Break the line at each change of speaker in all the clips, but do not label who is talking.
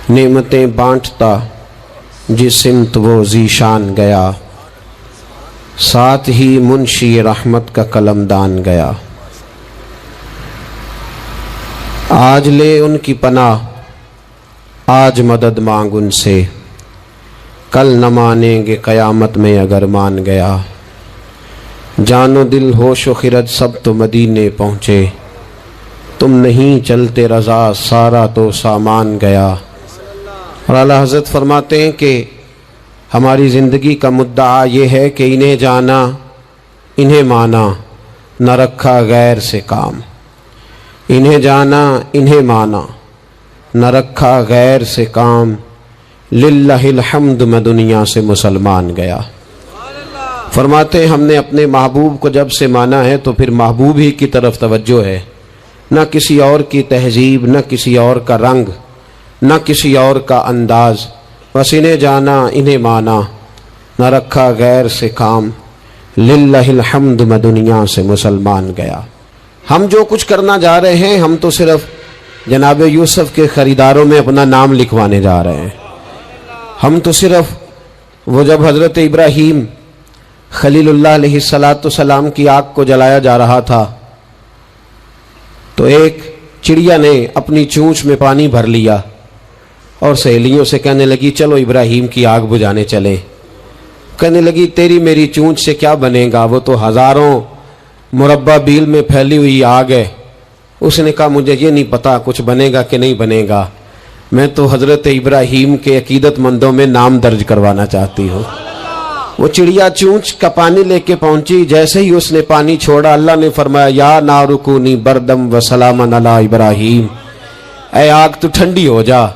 نعمتیں بانٹتا جس سمت وہ ذیشان گیا، ساتھ ہی منشی رحمت کا قلمدان گیا۔ آج لے ان کی پناہ، آج مدد مانگ ان سے، کل نہ مانیں گے قیامت میں اگر مان گیا۔ جان و دل ہوش و خرد سب تو مدینے پہنچے، تم نہیں چلتے رضا سارا تو سامان گیا۔ اور اعلیٰ حضرت فرماتے ہیں کہ ہماری زندگی کا مدعا یہ ہے کہ انہیں جانا انہیں مانا، نہ رکھا غیر سے کام۔ انہیں جانا انہیں مانا، نہ رکھا غیر سے کام، للہ الحمد میں دنیا سے مسلمان گیا۔ فرماتے ہیں ہم نے اپنے محبوب کو جب سے مانا ہے تو پھر محبوب ہی کی طرف توجہ ہے، نہ کسی اور کی تہذیب، نہ کسی اور کا رنگ، نہ کسی اور کا انداز۔ بس انہیں جانا انہیں مانا، نہ رکھا غیر سے کام، للہ الحمد میں دنیا سے مسلمان گیا۔ ہم جو کچھ کرنا جا رہے ہیں، ہم تو صرف جناب یوسف کے خریداروں میں اپنا نام لکھوانے جا رہے ہیں۔ ہم تو صرف وہ جب حضرت ابراہیم خلیل اللہ علیہ السلام کی آگ کو جلایا جا رہا تھا تو ایک چڑیا نے اپنی چونچ میں پانی بھر لیا اور سہیلیوں سے کہنے لگی چلو ابراہیم کی آگ بجھانے چلیں۔ کہنے لگی تیری میری چونچ سے کیا بنے گا، وہ تو ہزاروں مربع بیل میں پھیلی ہوئی آگ ہے۔ اس نے کہا مجھے یہ نہیں پتا کچھ بنے گا کہ نہیں بنے گا، میں تو حضرت ابراہیم کے عقیدت مندوں میں نام درج کروانا چاہتی ہوں۔ وہ چڑیا چونچ کا پانی لے کے پہنچی، جیسے ہی اس نے پانی چھوڑا اللہ نے فرمایا یا نار کونی بردم و سلاما علی ابراہیم، اے آگ تو ٹھنڈی ہو جا۔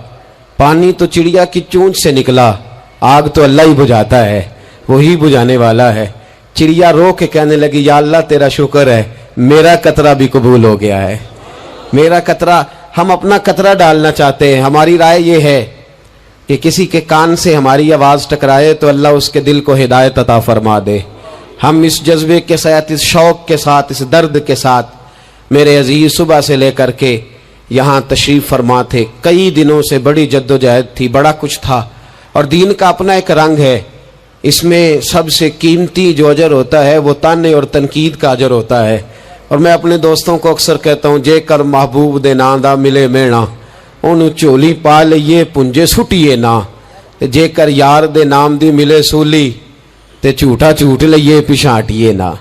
پانی تو چڑیا کی چونچ سے نکلا، آگ تو اللہ ہی بجھاتا ہے، وہی بجھانے والا ہے۔ چڑیا رو کے کہنے لگی یا اللہ تیرا شکر ہے، میرا قطرہ بھی قبول ہو گیا ہے۔ میرا قطرہ، ہم اپنا قطرہ ڈالنا چاہتے ہیں۔ ہماری رائے یہ ہے کہ کسی کے کان سے ہماری آواز ٹکرائے تو اللہ اس کے دل کو ہدایت عطا فرما دے۔ ہم اس جذبے کے ساتھ، اس شوق کے ساتھ، اس درد کے ساتھ میرے عزیز صبح سے لے کر کے یہاں تشریف فرما تھے۔ کئی دنوں سے بڑی جد و جہد تھی، بڑا کچھ تھا، اور دین کا اپنا ایک رنگ ہے۔ اس میں سب سے قیمتی جو اجر ہوتا ہے وہ تانے اور تنقید کا اجر ہوتا ہے۔ اور میں اپنے دوستوں کو اکثر کہتا ہوں جے کر محبوب دے نام دا ملے مینا، انہوں چولی پا لئیے پنجے سٹیے نا، جے کر یار دے نام دی ملے سولی تے جھوٹا جھوٹ لئیے پچھاٹیے نا۔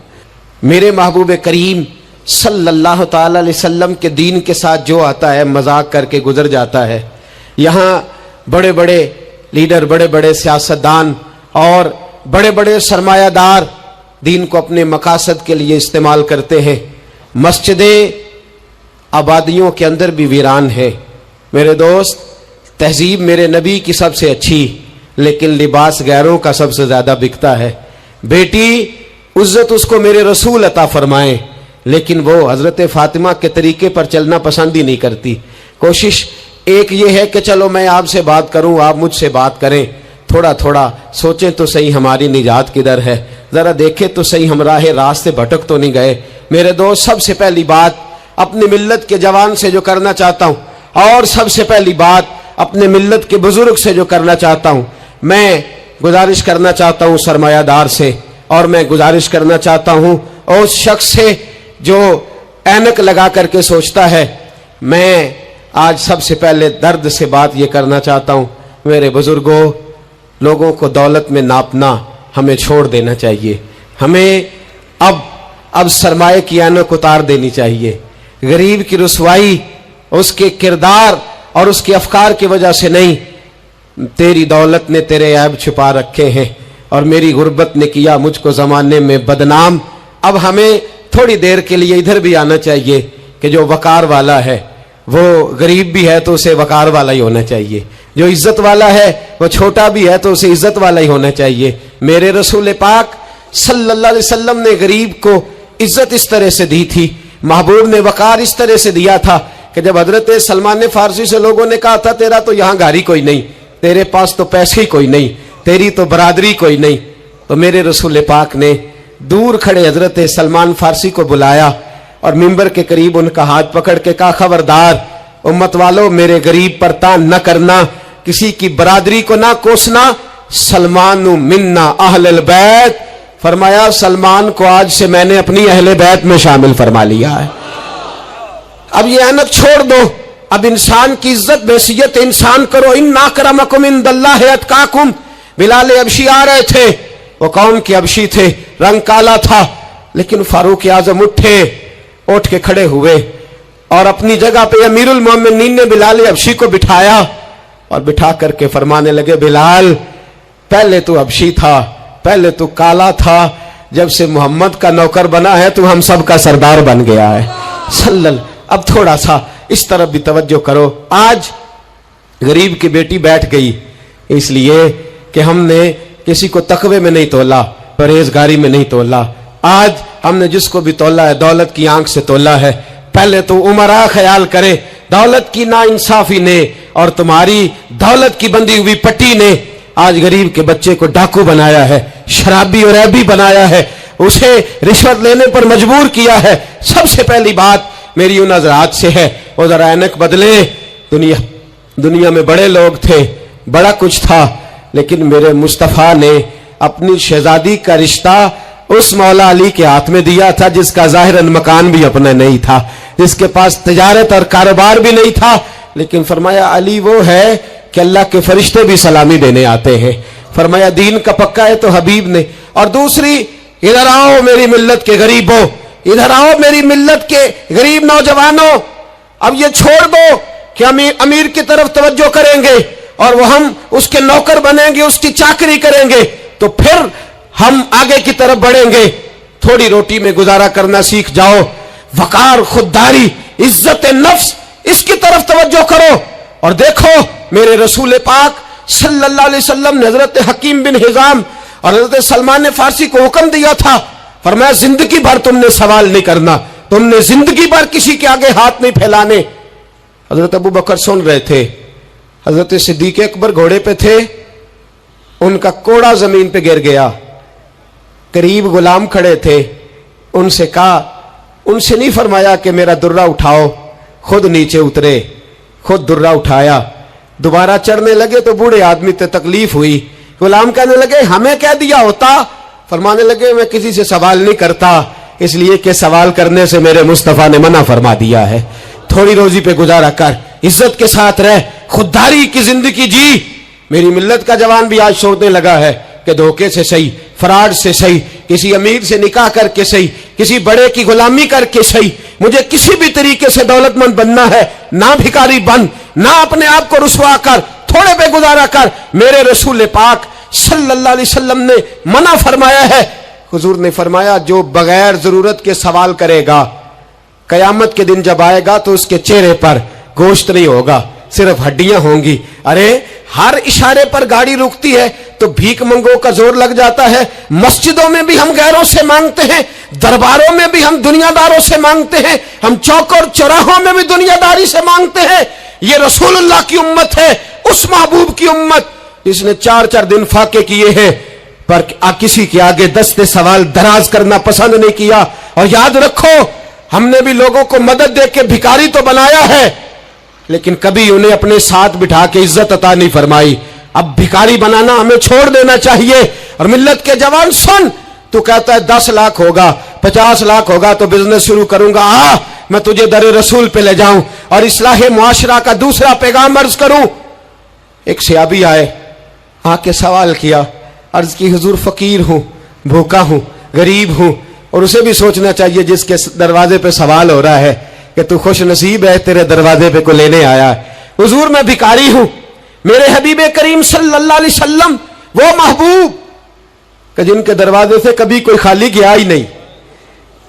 میرے محبوب کریم صلی اللہ تعالی علیہ وسلم کے دین کے ساتھ جو آتا ہے مذاق کر کے گزر جاتا ہے۔ یہاں بڑے بڑے لیڈر، بڑے بڑے سیاستدان اور بڑے بڑے سرمایہ دار دین کو اپنے مقاصد کے لیے استعمال کرتے ہیں۔ مسجدیں آبادیوں کے اندر بھی ویران ہے۔ میرے دوست، تہذیب میرے نبی کی سب سے اچھی، لیکن لباس غیروں کا سب سے زیادہ بکتا ہے۔ بیٹی عزت اس کو میرے رسول عطا فرمائیں، لیکن وہ حضرت فاطمہ کے طریقے پر چلنا پسند ہی نہیں کرتی۔ کوشش ایک یہ ہے کہ چلو میں آپ سے بات کروں، آپ مجھ سے بات کریں، تھوڑا تھوڑا سوچیں تو صحیح ہماری نجات کدھر ہے، ذرا دیکھیں تو صحیح ہم راہ راست سے بھٹک تو نہیں گئے۔ میرے دوست، سب سے پہلی بات اپنی ملت کے جوان سے جو کرنا چاہتا ہوں، اور سب سے پہلی بات اپنے ملت کے بزرگ سے جو کرنا چاہتا ہوں، میں گزارش کرنا چاہتا ہوں سرمایہ دار سے، اور میں گزارش کرنا چاہتا ہوں اس شخص سے جو اینک لگا کر کے سوچتا ہے۔ میں آج سب سے پہلے درد سے بات یہ کرنا چاہتا ہوں، میرے بزرگوں، لوگوں کو دولت میں ناپنا ہمیں چھوڑ دینا چاہیے۔ ہمیں اب سرمایہ کی اینک اتار دینی چاہیے۔ غریب کی رسوائی اس کے کردار اور اس کے افکار کی وجہ سے نہیں، تیری دولت نے تیرے عیب چھپا رکھے ہیں اور میری غربت نے کیا مجھ کو زمانے میں بدنام۔ اب ہمیں تھوڑی دیر کے لیے ادھر بھی آنا چاہیے کہ جو وقار والا ہے وہ غریب بھی ہے تو اسے وقار والا ہی ہونا چاہیے، جو عزت والا ہے وہ چھوٹا بھی ہے تو اسے عزت والا ہی ہونا چاہیے۔ میرے رسول پاک صلی اللہ علیہ وسلم نے غریب کو عزت اس طرح سے دی تھی، محبوب نے وقار اس طرح سے دیا تھا کہ جب حضرت سلمان فارسی سے لوگوں نے کہا تھا تیرا تو یہاں گھر ہی کوئی نہیں، تیرے پاس تو پیسے ہی کوئی نہیں، تیری تو برادری کوئی نہیں، تو میرے رسول پاک نے دور کھڑے حضرت سلمان فارسی کو بلایا اور ممبر کے قریب ان کا ہاتھ پکڑ کے کہا خبردار امت والو، میرے غریب پر تان نہ کرنا، किसी की बरादरी को ना कोसना। सलमानु मिन्ना अहलल बैत, फरमाया सलमान को आज से मैंने अपनी अहले बैत में शामिल फरमा लिया है। अब ये ऐनक छोड़ दो, अब इंसान की इज्जत हैसियत इंसान करो। इन्ना अक्रमकुम इंदल्लाहि अतकाकुम। बिलाल अबशी आ रहे थे, वो कौम के अबशी थे, रंग काला था, लेकिन फारूक आजम उठ के खड़े हुए और अपनी जगह पे अमीरुल मोमिनीन ने बिलाल अबशी को बिठाया और बिठा करके फरमाने लगे, बिलाल पहले तू अबशी था, पहले तू काला था, जब से मोहम्मद का नौकर बना है तू हम सब का सरदार बन गया है सल्लल्लाहु। अब थोड़ा सा इस तरफ भी तवज्जो करो। आज गरीब की बेटी बैठ गई इसलिए कि हमने किसी को तकवे में नहीं तोला, परहेजगारी में नहीं तोला। आज हमने जिसको भी तोला है दौलत की आंख से तोला है। पहले तो उमरा ख्याल करे, दौलत की नाइंसाफी ने और तुम्हारी दौलत की बंधी हुई पट्टी ने आज गरीब के बच्चे को डाकू बनाया है, शराबी और ऐबी बनाया है, उसे रिश्वत लेने पर मजबूर किया है। सबसे पहली बात मेरी उन हजरात से है, वो जरा ऐनक बदले। दुनिया में बड़े लोग थे, बड़ा कुछ था, लेकिन मेरे मुस्तफा ने अपनी शहजादी का रिश्ता उस मौला अली के हाथ में दिया था जिसका जाहिरन मकान भी अपना नहीं था, जिसके पास तिजारत और कारोबार भी नहीं था, लेकिन फरमाया अली वो है कि अल्लाह के फरिश्ते भी सलामी देने आते हैं। फरमाया दीन का पक्का है तो हबीब ने। और दूसरी, इधर आओ मेरी मिल्लत के गरीबों, इधर आओ मेरी मिल्लत के गरीब नौजवानों, अब ये छोड़ दो कि अमीर की तरफ तवज्जो करेंगे और वो हम उसके नौकर बनेंगे, उसकी चाकरी करेंगे तो फिर हम आगे की तरफ बढ़ेंगे। थोड़ी रोटी में गुजारा करना सीख जाओ। वकार, खुददारी, इज्जत नफ्स, इसकी तरफ तवज्जो करो। और देखो मेरे रसूल पाक सल्लल्लाहु अलैहि वसल्लम ने हजरत हकीम बिन हिजाम और हजरत सलमान फारसी को हुक्म दिया था, फरमाया जिंदगी भर तुमने सवाल नहीं करना, तुमने जिंदगी भर किसी के आगे हाथ नहीं फैलाने। हजरत अबू बकर सुन रहे थे, हजरत सिद्दीक अकबर घोड़े पे थे, उनका कोड़ा जमीन पे गिर गया, करीब गुलाम खड़े थे, उनसे कहा, उनसे नहीं फरमाया कि मेरा दुर्रा उठाओ, खुद नीचे उतरे, खुद दुर्रा उठाया, दोबारा चढ़ने लगे तो बूढ़े आदमी से तकलीफ हुई। गुलाम कहने लगे हमें कह दिया होता, फरमाने लगे मैं किसी से सवाल नहीं करता, इसलिए कि सवाल करने से मेरे मुस्तफा ने मना फरमा दिया है। थोड़ी रोजी पे गुजारा कर, इज्जत के साथ रह, खुददारी की जिंदगी जी। मेरी मिल्लत का जवान भी आज सोचने लगा है कि धोखे से सही, फराड से सही, किसी अमीर से निकाह करके सही, किसी बड़े की गुलामी करके सही, मुझे किसी भी तरीके से दौलतमंद बनना है, ना भिखारी बन, ना अपने आप को रुसवा कर, थोड़े पे गुजारा कर। मेरे रसूल पाक सल्लल्लाहु अलैहि वसल्लम ने मना फरमाया है। हुजूर ने फरमाया जो बगैर जरूरत के सवाल करेगा, कयामत के दिन जब आएगा तो उसके चेहरे पर गोश्त नहीं होगा, सिर्फ हड्डियां होंगी। अरे हर इशारे पर गाड़ी रुकती है तो भीख मंगों का जोर लग जाता है। मस्जिदों में भी हम गैरों से मांगते हैं, दरबारों में भी हम दुनियादारों से मांगते हैं, हम चौक और चौराहों में भी दुनियादारी से मांगते हैं। ये रसूलुल्लाह की उम्मत है, उस महबूब की उम्मत जिसने 4-4 दिन फाके किए हैं, पर किसी के आगे दस्ते सवाल दराज करना पसंद नहीं किया। और याद रखो हमने भी लोगों को मदद दे के भिखारी तो बनाया है, लेकिन कभी उन्हें अपने साथ बिठा के इज्जत अता नहीं फरमाई। अब भिखारी बनाना हमें छोड़ देना चाहिए। और मिल्लत के जवान सुन, तू कहता है 10 लाख होगा, 50 लाख होगा तो बिजनेस शुरू करूंगा, मैं तुझे दरे रसूल पे ले जाऊं और इस्लाह मुआशरा का दूसरा पैगाम अर्ज करूं। एक सहाबी आए, आके सवाल किया, अर्ज की हुजूर फकीर हूं, भूखा हूं, गरीब हूं। और उसे भी सोचना चाहिए जिसके दरवाजे पे सवाल हो रहा है कि तू खुश नसीब है, तेरे दरवाजे पे को लेने आया। हुजूर मैं भिखारी हूं, मेरे हबीब करीम सल्लल्लाहु अलैहि वसल्लम वो महबूब कि जिनके दरवाजे से कभी कोई खाली गया ही नहीं,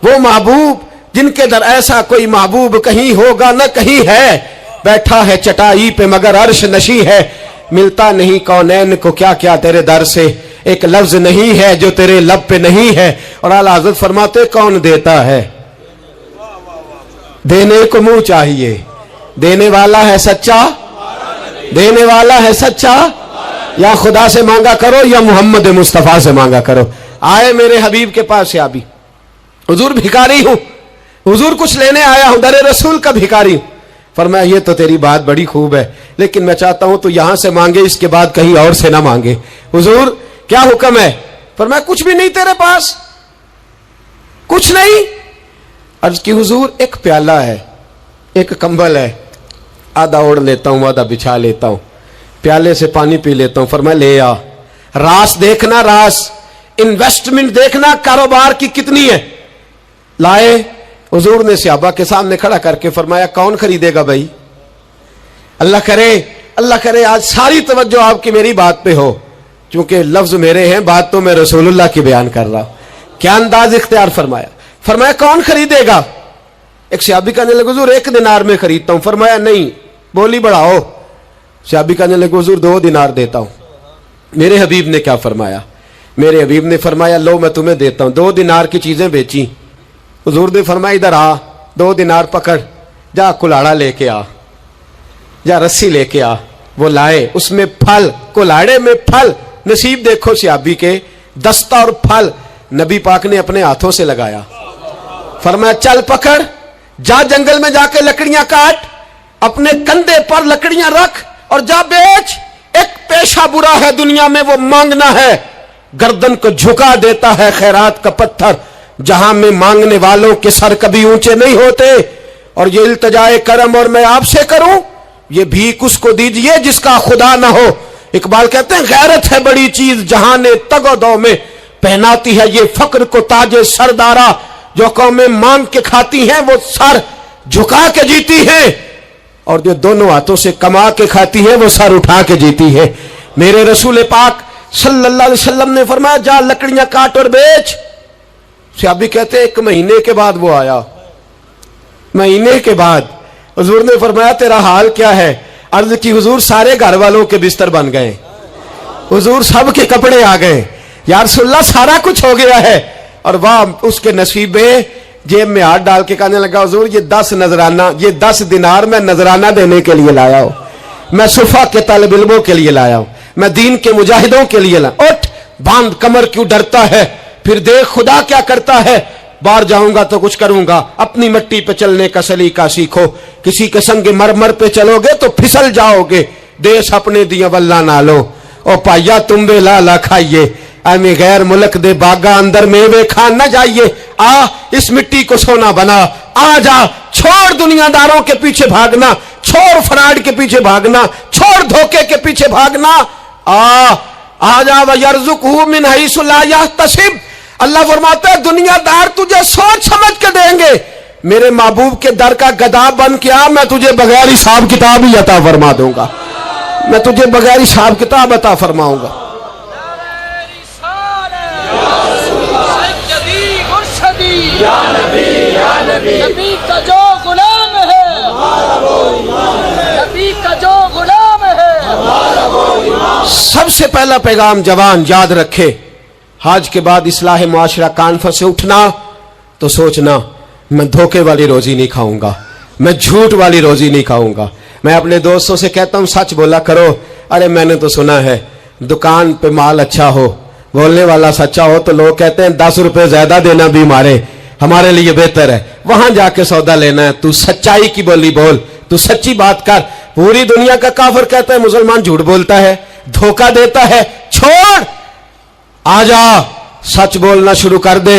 वो महबूब जिनके दर ऐसा कोई महबूब कहीं होगा न कहीं है, बैठा है चटाई पे मगर अर्श नशी है, मिलता नहीं कौनैन को क्या क्या तेरे दर से, एक लफ्ज नहीं है जो तेरे लब पे नहीं है। और आला हज़रत फरमाते कौन देता है, देने को मुंह चाहिए, देने वाला है सच्चा, देने वाला है सच्चा, या खुदा से मांगा करो या मोहम्मद मुस्तफा से मांगा करो। आए मेरे हबीब के पास सहाबी, हुजूर भिखारी हूं, हुजूर कुछ लेने आया हूं, दरे रसूल का भिखारी हूं। फरमाया ये तो तेरी बात बड़ी खूब है, लेकिन मैं चाहता हूं तो यहां से मांगे, इसके बाद कहीं और से ना मांगे। हुजूर क्या हुक्म है? फरमाया कुछ भी नहीं तेरे पास, कुछ नहीं। अर्ज की हुजूर एक प्याला है, एक कंबल है, आधा ओढ़ लेता हूं आधा बिछा लेता हूं, प्याले से पानी पी लेता हूं। फरमाया ले आ, रास देखना, रास इन्वेस्टमेंट देखना कारोबार की कितनी है। लाए, हुजूर ने सहाबा के सामने खड़ा करके फरमाया कौन खरीदेगा भाई? अल्लाह करे आज सारी तवज्जो आपकी मेरी बात पे हो, क्योंकि लफ्ज मेरे हैं, बात तो मैं रसूलुल्लाह की बयान कर रहा हूं। क्या अंदाज इख्तियार फरमाया। फरमाया कौन खरीदेगा? एक सहाबी कहने लगे हुजूर 1 दिनार में खरीदता हूं। फरमाया नहीं, बोली बढ़ाओ। सहाबी कहने लगे हुजूर 2 दिनार देता हूं। मेरे हबीब ने क्या फरमाया? मेरे हबीब ने फरमाया लो मैं तुम्हें देता हूं। 2 दिनार की चीजें बेची। हुजूर ने फरमाया इधर आ, 2 दिनार पकड़, जा कुल्हाड़ा लेके आ, जा रस्सी लेके आ। वो लाए, उसमें फल, कुल्हाड़े में फल। नसीब देखो सहाबी के, दस्ता और फल नबी पाक ने अपने हाथों से लगाया। फरमाया चल पकड़, जा जंगल में जाके लकड़ियां काट, अपने कंधे पर लकड़ियां रख और जा बेच। एक पेशा बुरा है दुनिया में, वो मांगना है। गर्दन को झुका देता है खैरात का पत्थर, जहां में मांगने वालों के सर कभी ऊंचे नहीं होते। और ये इल्तजाए करम और मैं आपसे करूं, ये भीख उसको दीजिए जिसका खुदा ना हो। इकबाल कहते हैं गैरत है बड़ी चीज जहां ने तगोदो में पहनाती है ये फक्र को ताजे सरदारा। जो कौमें मांग के खाती हैं वो सर झुका के जीती हैं, और जो दोनों हाथों से कमा के खाती हैं वो सर उठा के जीती है। मेरे रसूल पाक सल्लल्लाहु अलैहि वसल्लम ने फरमाया जा लकड़ियां काट और बेच। सहाबी कहते हैं 1 महीने के बाद वो आया। महीने के बाद हुजूर ने फरमाया तेरा हाल क्या है? अर्ज की हुजूर सारे घर वालों के बिस्तर बन गए, हुजूर सब के कपड़े आ गए, या रसूलल्लाह सारा कुछ हो गया है। और वाह उसके नसीब में, जेब में हाथ डाल के कहने लगा हुजूर ये 10 नजराना, ये 10 दिनार मैं नजराना देने के लिए लाया हूं, मैं सुफा के तालिब इल्मों के लिए लाया हूं, मैं दीन के मुजाहिदों के लिए लाया। उठ बांध, कमर क्यों डरता है? फिर देख खुदा क्या करता है। बाहर जाऊंगा तो कुछ करूंगा, अपनी मिट्टी पे चलने का सलीका सीखो। किसी के संग मरमर पे चलोगे तो फिसल जाओगे। देश अपने दिया वल्ला ना लो, ओ पाइया तुम बे लाला खाइए, एमे गैर मुल्क दे बागा अंदर मेवे खान न जाइए। आ इस मिट्टी को सोना बना, आ जा, छोड़ दुनियादारों के पीछे भागना, छोड़ फ्रॉड के पीछे भागना, छोड़ धोखे के पीछे भागना। आ जा वयरजुकहू मिन हैसु ला यहतसिब। अल्लाह फरमाता है दुनियादार तुझे सोच समझ के देंगे, मेरे महबूब के दर का गदा बन के आ, मैं तुझे बगैर हिसाब किताब ही अता फरमा दूंगा, मैं तुझे बगैर हिसाब किताब अता फरमाऊंगा।
नबी का जो गुलाम है, नबी का जो गुलाम है।
सबसे पहला पैगाम जवान याद रखे, हाज के बाद इस्लाह मुआशरा कॉन्फ्रेंस से उठना तो सोचना मैं धोखे वाली रोजी नहीं खाऊंगा, मैं झूठ वाली रोजी नहीं खाऊंगा। मैं अपने दोस्तों से कहता हूं सच बोला करो। अरे मैंने तो सुना है दुकान पे माल अच्छा हो, बोलने वाला सच्चा हो तो लोग कहते हैं 10 रुपए ज्यादा देना भी हमारे लिए बेहतर है, वहां जाके सौदा लेना है। तू सच्चाई की बोली बोल, तू सच्ची बात कर। पूरी दुनिया का काफिर कहता है मुसलमान झूठ बोलता है, धोखा देता है। छोड़, आजा, सच बोलना शुरू कर दे,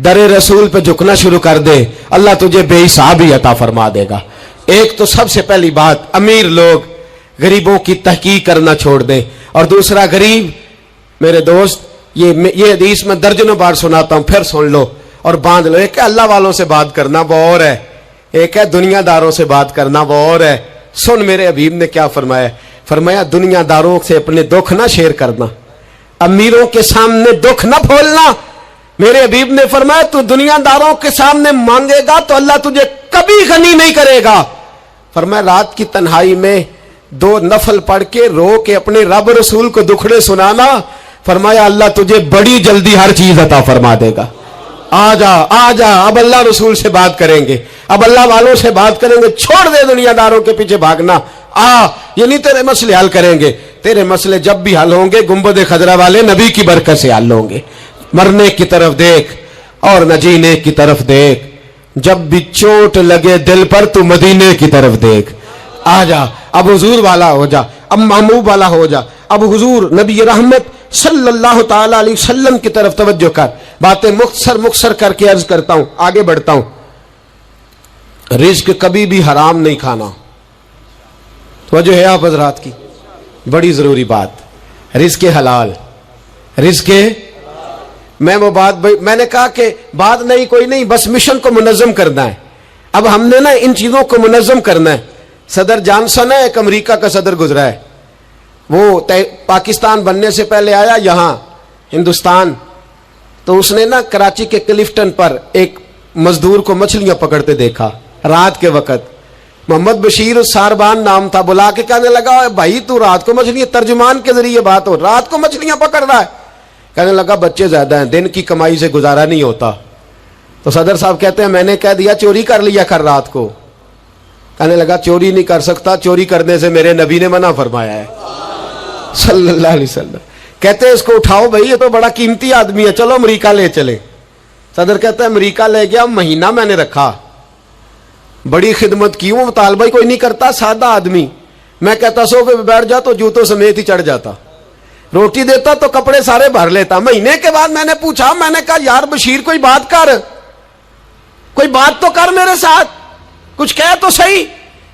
दरे रसूल पे झुकना शुरू कर दे, अल्लाह तुझे बेहिसाब ही अता फरमा देगा। एक तो सबसे पहली बात, अमीर लोग गरीबों की तहकीक करना छोड़ दें। और दूसरा, गरीब मेरे दोस्त, ये हदीस में दर्जनों बार सुनाता हूं, फिर सुन लो और बांध लो। एक है अल्लाह वालों से बात करना, वो और है, एक है दुनियादारों से बात करना, वो और है। सुन मेरे हबीब ने क्या फरमाया। फरमाया दुनियादारों से अपने दुख ना शेयर करना, अमीरों के सामने दुख ना बोलना। मेरे हबीब ने फरमाया तू दुनियादारों के सामने मांगेगा तो अल्लाह तुझे कभी गनी नहीं करेगा। फरमाया रात की तन्हाई में 2 नफल पढ़ के रो के अपने रब रसूल को दुखड़े सुनाना, फरमाया अल्लाह तुझे बड़ी जल्दी हर चीज अता फरमा देगा। आजा आजा, अब अल्लाह रसूल से बात करेंगे, अब अल्लाह वालों से बात करेंगे। छोड़ दे दुनियादारों के पीछे भागना। ये नहीं तेरे मसले हल करेंगे, तेरे मसले जब भी हल होंगे गुंबद खजरा वाले नबी की बरकत से हल होंगे। मरने की तरफ देख और न जीने की तरफ देख, جب بھی چوٹ لگے دل پر تو مدینے کی طرف دیکھ. آ جا اب حضور والا ہو جا, اب محبوب والا ہو جا, اب حضور نبی رحمت صلی اللہ تعالی علیہ وسلم کی طرف توجہ کر. باتیں مختصر کر کے عرض کرتا ہوں, آگے بڑھتا ہوں. رزق کبھی بھی حرام نہیں کھانا. توجہ ہے آپ حضرات کی, بڑی ضروری بات. رزق حلال, رزق میں وہ بات میں نے کہا کہ بات نہیں کوئی نہیں, بس مشن کو منظم کرنا ہے. اب ہم نے نا ان چیزوں کو منظم کرنا ہے. صدر جانسن ہے, ایک امریکہ کا صدر گزرا ہے, وہ پاکستان بننے سے پہلے آیا یہاں ہندوستان, تو اس نے نا کراچی کے کلفٹن پر ایک مزدور کو مچھلیاں پکڑتے دیکھا رات کے وقت. محمد بشیر ساربان نام تھا. بلا کے کہنے لگا بھائی تو رات کو مچھلیاں, ترجمان کے ذریعے بات ہو, رات کو مچھلیاں پکڑ رہا ہے. کہنے لگا بچے زیادہ ہیں, دن کی کمائی سے گزارا نہیں ہوتا. تو صدر صاحب کہتے ہیں میں نے کہہ دیا چوری کر لیا کر رات کو. کہنے لگا چوری نہیں کر سکتا, چوری کرنے سے میرے نبی نے منع فرمایا ہے صلی اللہ علیہ وسلم. کہتے ہیں اس کو اٹھاؤ بھائی, یہ تو بڑا قیمتی آدمی ہے, چلو امریکہ لے چلے. صدر کہتا ہے امریکہ لے گیا, مہینہ میں نے رکھا, بڑی خدمت کی, وہ مطالبہ ہی کوئی نہیں کرتا, سادہ آدمی. میں کہتا صوفے پہ بیٹھ جا تو جوتوں سمیت ہی چڑھ جاتا, روٹی دیتا تو کپڑے سارے بھر لیتا. مہینے کے بعد میں نے پوچھا, میں نے کہا یار بشیر کوئی بات کر, کوئی بات تو کر میرے ساتھ, کچھ کہہ تو صحیح.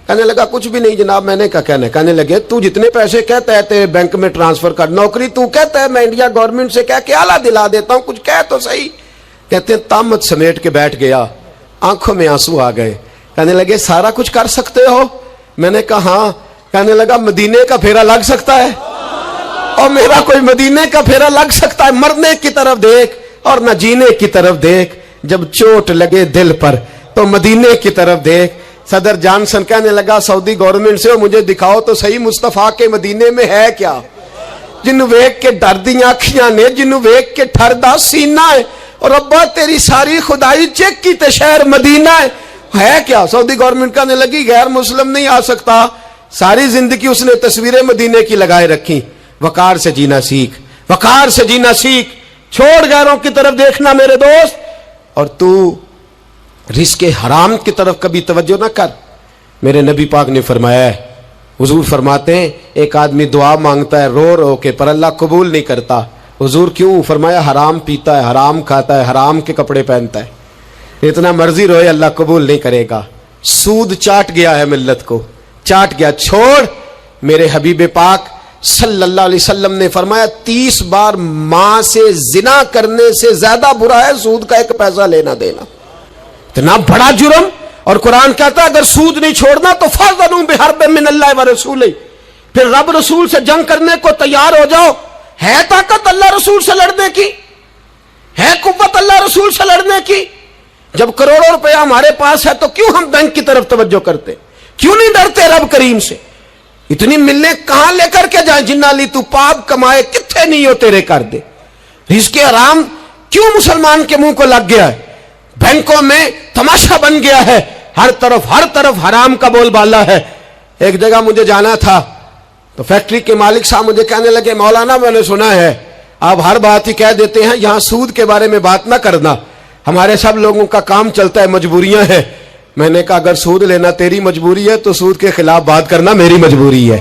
کہنے لگا کچھ بھی نہیں جناب. میں نے کہا کہنے لگے تو جتنے پیسے کہتا ہے تیرے بینک میں ٹرانسفر کر, نوکری تو کہتا ہے میں انڈیا گورنمنٹ سے کہہ کے اعلیٰ دلا دیتا ہوں, کچھ کہہ تو صحیح. کہتے ہیں تامت سمیٹ کے بیٹھ گیا, آنکھوں میں آنسو آ گئے. کہنے لگے سارا کچھ کر سکتے ہو؟ میں نے کہا ہاں. کہنے لگا مدینے کا پھیرا لگ سکتا ہے؟ اور میرا کوئی مدینے کا پھیرا لگ سکتا ہے؟ مرنے کی طرف دیکھ اور نہ جینے کی طرف دیکھ, جب چوٹ لگے دل پر تو مدینے کی طرف دیکھ. صدر جانسن کہنے لگا سعودی گورنمنٹ سے مجھے دکھاؤ تو صحیح مصطفیٰ کے مدینے میں ہے کیا, جنوں ویک کے ڈر دیاں اکھیاں نے, جنوں ویک کے ٹھر دا سینہ ہے, اور ابا تیری ساری خدائی چیک کی تے شہر مدینہ ہے کیا. سعودی گورنمنٹ کہنے لگی غیر مسلم نہیں آ سکتا. ساری زندگی اس نے تصویریں مدینے کی لگائے رکھی. وقار سے جینا سیکھ, وقار سے جینا سیکھ, چھوڑ غیروں کی طرف دیکھنا میرے دوست. اور تو رزق حرام کی طرف کبھی توجہ نہ کر. میرے نبی پاک نے فرمایا ہے, حضور فرماتے ہیں ایک آدمی دعا مانگتا ہے رو رو کے, پر اللہ قبول نہیں کرتا. حضور کیوں؟ فرمایا حرام پیتا ہے, حرام کھاتا ہے, حرام کے کپڑے پہنتا ہے, اتنا مرضی روئے اللہ قبول نہیں کرے گا. سود چاٹ گیا ہے ملت کو, چاٹ گیا. چھوڑ. میرے حبیب پاک صلی اللہ علیہ وسلم نے فرمایا 30 بار ماں سے زنا کرنے سے زیادہ برا ہے سود کا 1 پیسہ لینا دینا. اتنا بڑا جرم. اور قرآن کہتا ہے اگر سود نہیں چھوڑنا تو فَأْذَنُوا بِحَرْبٍ مِّنَ اللَّهِ وَرَسُولِهِ, پھر رب رسول سے جنگ کرنے کو تیار ہو جاؤ. ہے طاقت اللہ رسول سے لڑنے کی, ہے قوت اللہ رسول سے لڑنے کی. جب کروڑوں روپیہ ہمارے پاس ہے تو کیوں ہم بینک کی طرف توجہ کرتے, کیوں نہیں ڈرتے رب کریم سے؟ اتنی ملنے کہاں لے کر کے جائیں جنہ لی تو پاپ کمائے کتھے نہیں ہو تیرے کر دے. رزق حرام کیوں مسلمان کے منہ کو لگ گیا ہے؟ بینکوں میں تماشا بن گیا ہے, ہر طرف حرام کا بول بالا ہے. ایک جگہ مجھے جانا تھا تو فیکٹری کے مالک صاحب مجھے کہنے لگے مولانا میں نے سنا ہے آپ ہر بات ہی کہہ دیتے ہیں, یہاں سود کے بارے میں بات نہ کرنا, ہمارے سب لوگوں کا کام چلتا ہے, مجبوریاں ہیں. میں نے کہا اگر سود لینا تیری مجبوری ہے تو سود کے خلاف بات کرنا میری مجبوری ہے.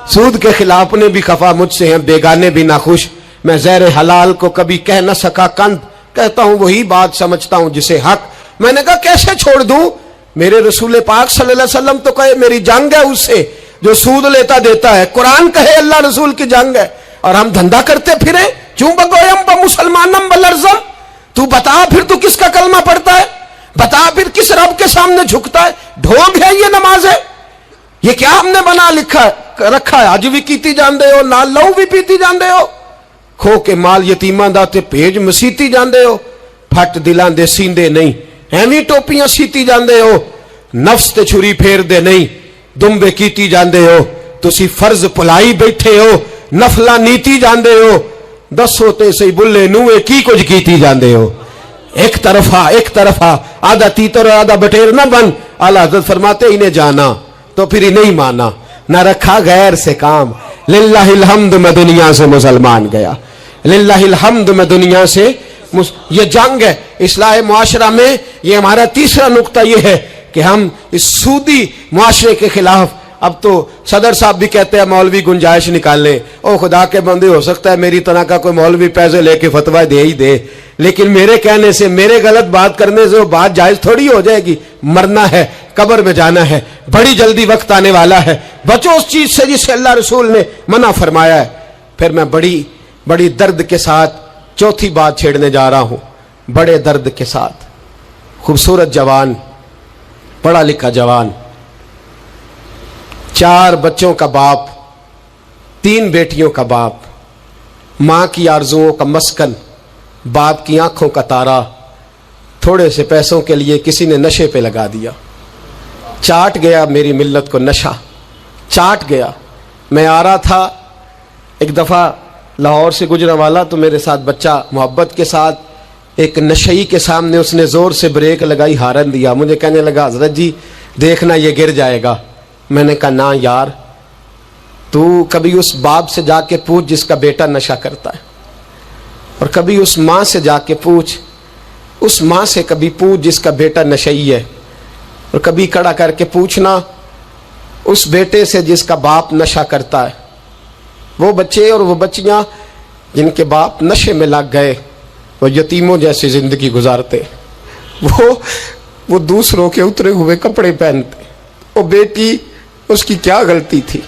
سود کے خلاف نے بھی خفا مجھ سے ہیں, بیگانے بھی ناخوش. میں زہر حلال کو کبھی کہہ نہ سکا کند, کہتا ہوں وہی بات سمجھتا ہوں جسے حق. میں نے کہا کیسے چھوڑ دوں؟ میرے رسول پاک صلی اللہ علیہ وسلم تو کہے میری جنگ ہے اس سے جو سود لیتا دیتا ہے. قرآن کہے اللہ رسول کی جنگ ہے, اور ہم دھندا کرتے پھریں. چوں بگویم با مسلمانم بلرزم. تو بتا پھر تو کس کا کلمہ پڑھتا ہے, بتا پھر کس رب کے سامنے جھکتا ہے. ڈھونگ ہے یہ نماز ہے, یہ کیا ہم نے بنا رکھا ہے؟ اج بھی کیتی جاندے ہو, نال لہو بھی پیتی جاندے ہو, کھو کے مال یتیماں دا تے بھیج مسیتی جاندے ہو, پھٹ دلاں دے سیندے نہیں, ایویں ٹوپیاں سیتی جاندے ہو, نفس تے چھری پھیر دے نہیں, دمبے کیتی جاندے ہو. تسی فرض پلائی بیٹھے ہو, نفلاں نیتی جاندے ہو, دسو تے سی بلے نوے کی کچھ کیتی جاندے ہو. ایک طرفہ آدھا تیتر اور آدھا بٹیر نہ بن. اعلیٰ حضرت فرماتے انہیں جانا تو پھر انہیں مانا, نہ رکھا غیر سے کام. للہ الحمد میں دنیا سے مسلمان گیا, للہ الحمد میں دنیا سے یہ جنگ ہے اصلاح معاشرہ میں. یہ ہمارا تیسرا نقطہ یہ ہے کہ ہم اس سودی معاشرے کے خلاف. اب تو صدر صاحب بھی کہتے ہیں مولوی گنجائش نکال لیں. او خدا کے بندے, ہو سکتا ہے میری طرح کا کوئی مولوی پیسے لے کے فتویٰ دے ہی دے, لیکن میرے کہنے سے, میرے غلط بات کرنے سے وہ بات جائز تھوڑی ہو جائے گی. مرنا ہے, قبر میں جانا ہے, بڑی جلدی وقت آنے والا ہے. بچو اس چیز سے جس سے اللہ رسول نے منع فرمایا ہے. پھر میں بڑی درد کے ساتھ چوتھی بات چھیڑنے جا رہا ہوں. بڑے درد کے ساتھ خوبصورت جوان, پڑھا لکھا جوان, 4 بچوں کا باپ, 3 بیٹیوں کا باپ, ماں کی آرزوؤں کا مسکن, باپ کی آنکھوں کا تارا, تھوڑے سے پیسوں کے لیے کسی نے نشے پہ لگا دیا. چاٹ گیا میری ملت کو نشہ, چاٹ گیا. میں آ رہا تھا ایک دفعہ لاہور سے گزرا والا, تو میرے ساتھ بچہ محبت کے ساتھ ایک نشئی کے سامنے اس نے زور سے بریک لگائی, ہارن دیا. مجھے کہنے لگا حضرت جی دیکھنا یہ گر جائے گا. میں نے کہا نہ یار, تو کبھی اس باپ سے جا کے پوچھ جس کا بیٹا نشہ کرتا ہے, اور کبھی اس ماں سے جا کے پوچھ, اس ماں سے کبھی پوچھ جس کا بیٹا نشئی ہے, اور کبھی کھڑا کر کے پوچھنا اس بیٹے سے جس کا باپ نشہ کرتا ہے. وہ بچے اور وہ بچیاں جن کے باپ نشے میں لگ گئے, وہ یتیموں جیسی زندگی گزارتے, وہ دوسروں کے اترے ہوئے کپڑے پہنتے. وہ بیٹی, اس کی کیا غلطی تھی؟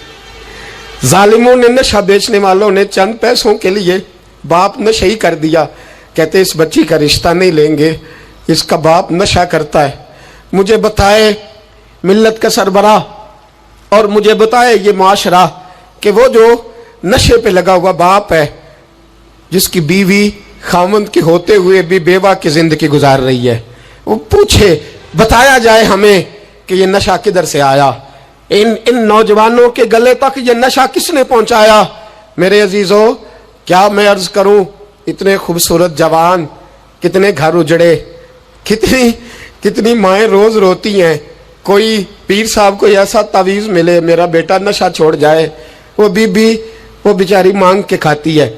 ظالموں نے, نشہ بیچنے والوں نے چند پیسوں کے لیے باپ نشئی کر دیا. کہتے اس بچی کا رشتہ نہیں لیں گے, اس کا باپ نشہ کرتا ہے. مجھے بتائے ملت کا سربراہ, اور مجھے بتائے یہ معاشرہ, کہ وہ جو نشے پہ لگا ہوا باپ ہے, جس کی بیوی خاوند کے ہوتے ہوئے بھی بیوہ کی زندگی گزار رہی ہے, وہ پوچھے, بتایا جائے ہمیں کہ یہ نشہ کدھر سے آیا, ان نوجوانوں کے گلے تک یہ نشہ کس نے پہنچایا. میرے عزیزوں, کیا میں عرض کروں, اتنے خوبصورت جوان, کتنے گھر اجڑے, کتنی مائیں روز روتی ہیں. کوئی پیر صاحب کو ایسا تعویذ ملے میرا بیٹا نشہ چھوڑ جائے, وہ بی وہ بیچاری مانگ کے کھاتی ہے,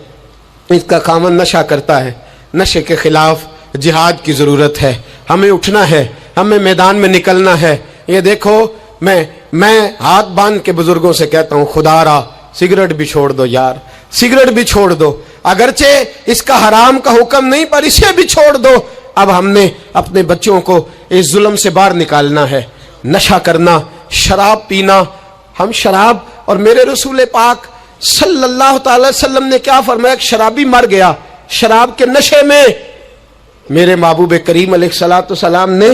اس کا خاوند نشہ کرتا ہے. نشے کے خلاف جہاد کی ضرورت ہے, ہمیں اٹھنا ہے, ہمیں میدان میں نکلنا ہے. یہ دیکھو, میں ہاتھ باندھ کے بزرگوں سے کہتا ہوں, خدا را سگریٹ بھی چھوڑ دو یار, سگریٹ بھی چھوڑ دو, اگرچہ اس کا حرام کا حکم نہیں پر اسے بھی چھوڑ دو. اب ہم نے اپنے بچوں کو اس ظلم سے باہر نکالنا ہے. نشہ کرنا, شراب پینا, ہم شراب, اور میرے رسول پاک صلی اللہ تعالی وسلم نے کیا فرمایا, شرابی مر گیا شراب کے نشے میں. میرے محبوب کریم علیہ الصلوۃ والسلام نے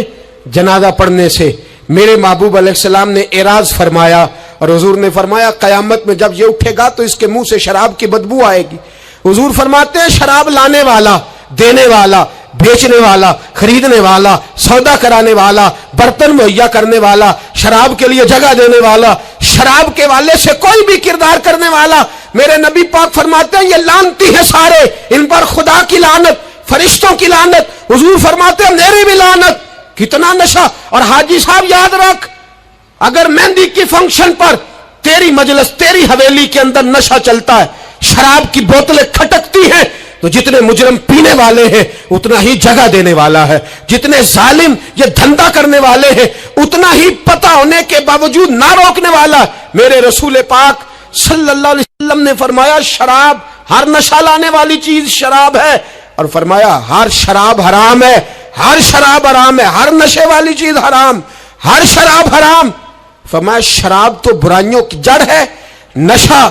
جنازہ پڑھنے سے میرے محبوب علیہ السلام نے اعراض فرمایا, اور حضور نے فرمایا قیامت میں جب یہ اٹھے گا تو اس کے منہ سے شراب کی بدبو آئے گی. حضور فرماتے ہیں شراب لانے والا, دینے والا, بیچنے والا, خریدنے والا, سودا کرانے والا, برتن مہیا کرنے والا, شراب کے لیے جگہ دینے والا, شراب کے والے سے کوئی بھی کردار کرنے والا, میرے نبی پاک فرماتے ہیں یہ لعنتی ہے سارے, ان پر خدا کی لعنت, فرشتوں کی لعنت. حضور فرماتے ہیں میری بھی لعنت. کتنا نشہ. اور حاجی صاحب یاد رکھ, اگر مہندی کی فنکشن پر تیری مجلس, تیری حویلی کے اندر نشہ چلتا ہے, شراب کی بوتلیں کھٹکتی ہیں, تو جتنے مجرم پینے والے ہیں اتنا ہی جگہ دینے والا ہے, جتنے ظالم یہ دھندا کرنے والے ہیں اتنا ہی پتہ ہونے کے باوجود نہ روکنے والا. میرے رسول پاک صلی اللہ علیہ وسلم نے فرمایا شراب, ہر نشہ لانے والی چیز شراب ہے, اور فرمایا ہر شراب حرام ہے, ہر شراب حرام ہے, ہر نشے والی چیز حرام, ہر شراب حرام. فرمایا شراب تو برائیوں کی جڑ ہے, نشہ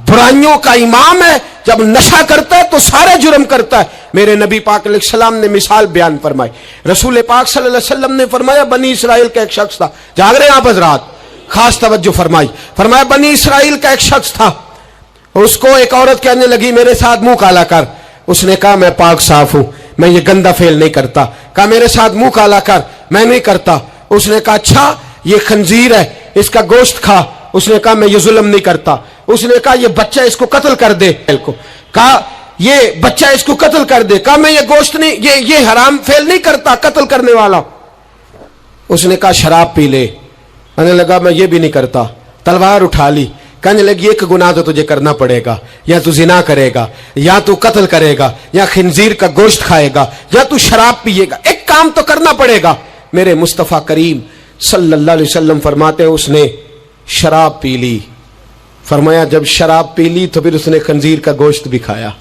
برائیوں کا امام ہے. جب نشہ کرتا ہے تو سارے جرم کرتا ہے. میرے نبی پاک علیہ السلام نے مثال بیان فرمائی. رسول پاک صلی اللہ علیہ وسلم نے فرمایا بنی اسرائیل کا ایک شخص تھا, جاگ رہے ہیں آپ حضرات, خاص توجہ فرمائی. فرمایا بنی اسرائیل کا ایک شخص تھا, اس کو ایک عورت کہنے لگی میرے ساتھ منہ کالا کر. اس نے کہا میں پاک صاف ہوں, میں یہ گندا فعل نہیں کرتا. کہا میرے ساتھ منہ کالا کر, میں نہیں کرتا. اس نے کہا اچھا یہ خنزیر ہے, اس کا گوشت کھا. اس نے کہا میں یہ ظلم نہیں کرتا. اس نے کہا یہ بچہ اس کو قتل کر دے. کہا یہ بچہ اس کو قتل کر دے. کہا میں یہ گوشت نہیں, یہ حرام فعل نہیں کرتا, قتل کرنے والا. اس نے کہا شراب پی لے. کہنے لگا میں یہ بھی نہیں کرتا. تلوار اٹھا لی. कहने लगी एक गुनाह तो तुझे करना पड़ेगा, या तू जिना करेगा, या तू कत्ल करेगा, या खिंजीर का गोश्त खाएगा, या तू शराब पिएगा, एक काम तो करना पड़ेगा। मेरे मुस्तफ़ा करीम सल्लल्लाहु अलैहि वसल्लम फरमाते हैं उसने शराब पी ली। फरमाया जब शराब पी ली तो फिर उसने खंजीर का गोश्त भी खाया,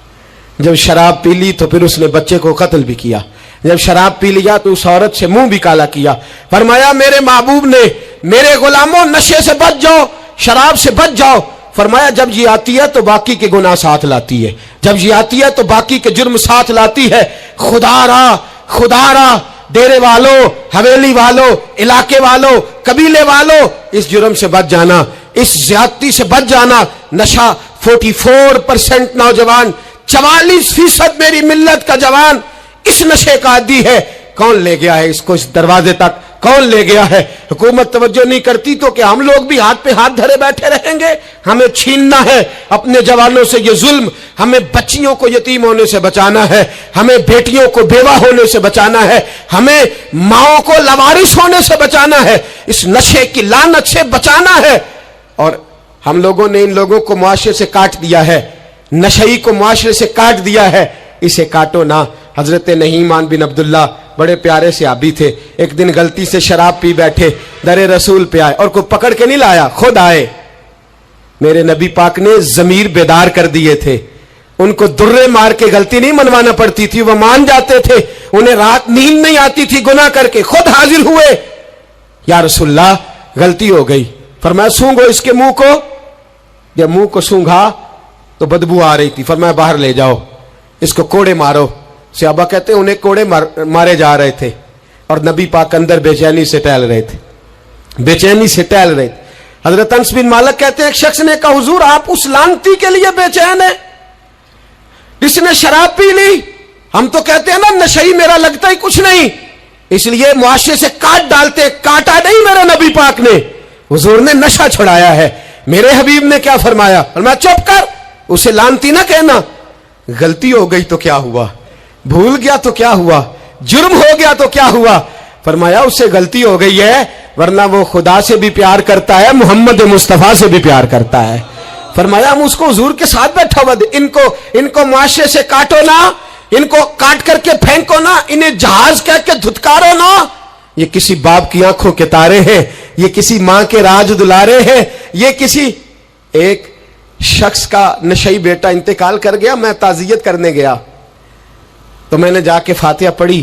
जब शराब पी ली तो फिर उसने बच्चे को कत्ल भी किया, जब शराब पी लिया तो उस औरत से मुंह भी काला किया। फरमाया मेरे महबूब ने मेरे गुलामों नशे से बच जाओ, शराब से बच जाओ। फरमाया जब ये आती है तो बाकी के गुनाह साथ लाती है, जब ये आती है तो बाकी के जुर्म साथ लाती है। खुदारा डेरे वालों, हवेली वालों, इलाके वालों, कबीले वालों, इस जुर्म से बच जाना, इस ज्यादती से बच जाना। नशा 44% नौजवान, 44% मेरी मिल्लत का जवान इस नशे का आदी है। कौन ले गया है इसको इस दरवाजे तक, कौन ले गया है? हुकूमत तवज्जो नहीं करती तो क्या हम लोग भी हाथ पे हाथ धरे बैठे रहेंगे? हमें छीनना है अपने जवानों से ये जुल्म, हमें बच्चियों को यतीम होने से बचाना है, हमें बेटियों को बेवा होने से बचाना है, हमें माओं को लवारिस होने से बचाना है, इस नशे की लानत से बचाना है। और हम लोगों ने इन लोगों को मुआशरे से काट दिया है, नशई को मुआशरे से काट दिया है, इसे काटो ना। हजरत नहीमान बिन अब्दुल्ला बड़े प्यारे से आबी थे, एक दिन गलती से शराब पी बैठे, दरे रसूल पे आए और कोई पकड़ के नहीं लाया, खुद आए। मेरे नबी पाक ने जमीर बेदार कर दिए थे, उनको दुर्रे मार के गलती नहीं मनवाना पड़ती थी, वो मान जाते थे। उन्हें रात नींद नहीं आती थी गुनाह करके, खुद हाजिर हुए, या रसूलल्लाह गलती हो गई। फरमाया सूंघो इसके मुंह को। जब मुंह को सूंघा तो बदबू आ रही थी, फरमाया बाहर ले जाओ, इसको कोड़े मारो। सहाबा कहते हैं उन्हें कोड़े मारे जा रहे थे और नबी पाक अंदर बेचैनी से टहल रहे थे, बेचैनी से टहल रहे थे। हजरत अनस बिन मालिक कहते हैं एक शख्स ने कहा हुजूर आप उस लानती के लिए बेचैन है जिसने शराब पी ली? हम तो कहते हैं ना नशई मेरा लगता ही कुछ नहीं, इसलिए मुआशरे से काट डालते, काटा नहीं मेरे नबी पाक ने, हुजूर ने नशा छुड़ाया है। मेरे हबीब ने क्या फरमाया? फरमाया चुप कर, उसे लानती ना कहना। गलती हो गई तो क्या हुआ, भूल गया तो क्या हुआ, जुर्म हो गया तो क्या हुआ? फरमाया उससे गलती हो गई है, वरना वो खुदा से भी प्यार करता है, मोहम्मद मुस्तफा से भी प्यार करता है। फरमाया हम उसको हुजूर के साथ बैठा हुआ, इनको मुआशरे से काटो ना, इनको काट करके फेंको ना, इन्हें जहाज कह के धुतकारो ना। ये किसी बाप की आंखों के तारे हैं, ये किसी मां के राज दुलारे हैं, ये किसी एक शख्स का नशई बेटा इंतकाल कर गया, मैं ताजियत करने गया तो मैंने जाके फातिहा पढ़ी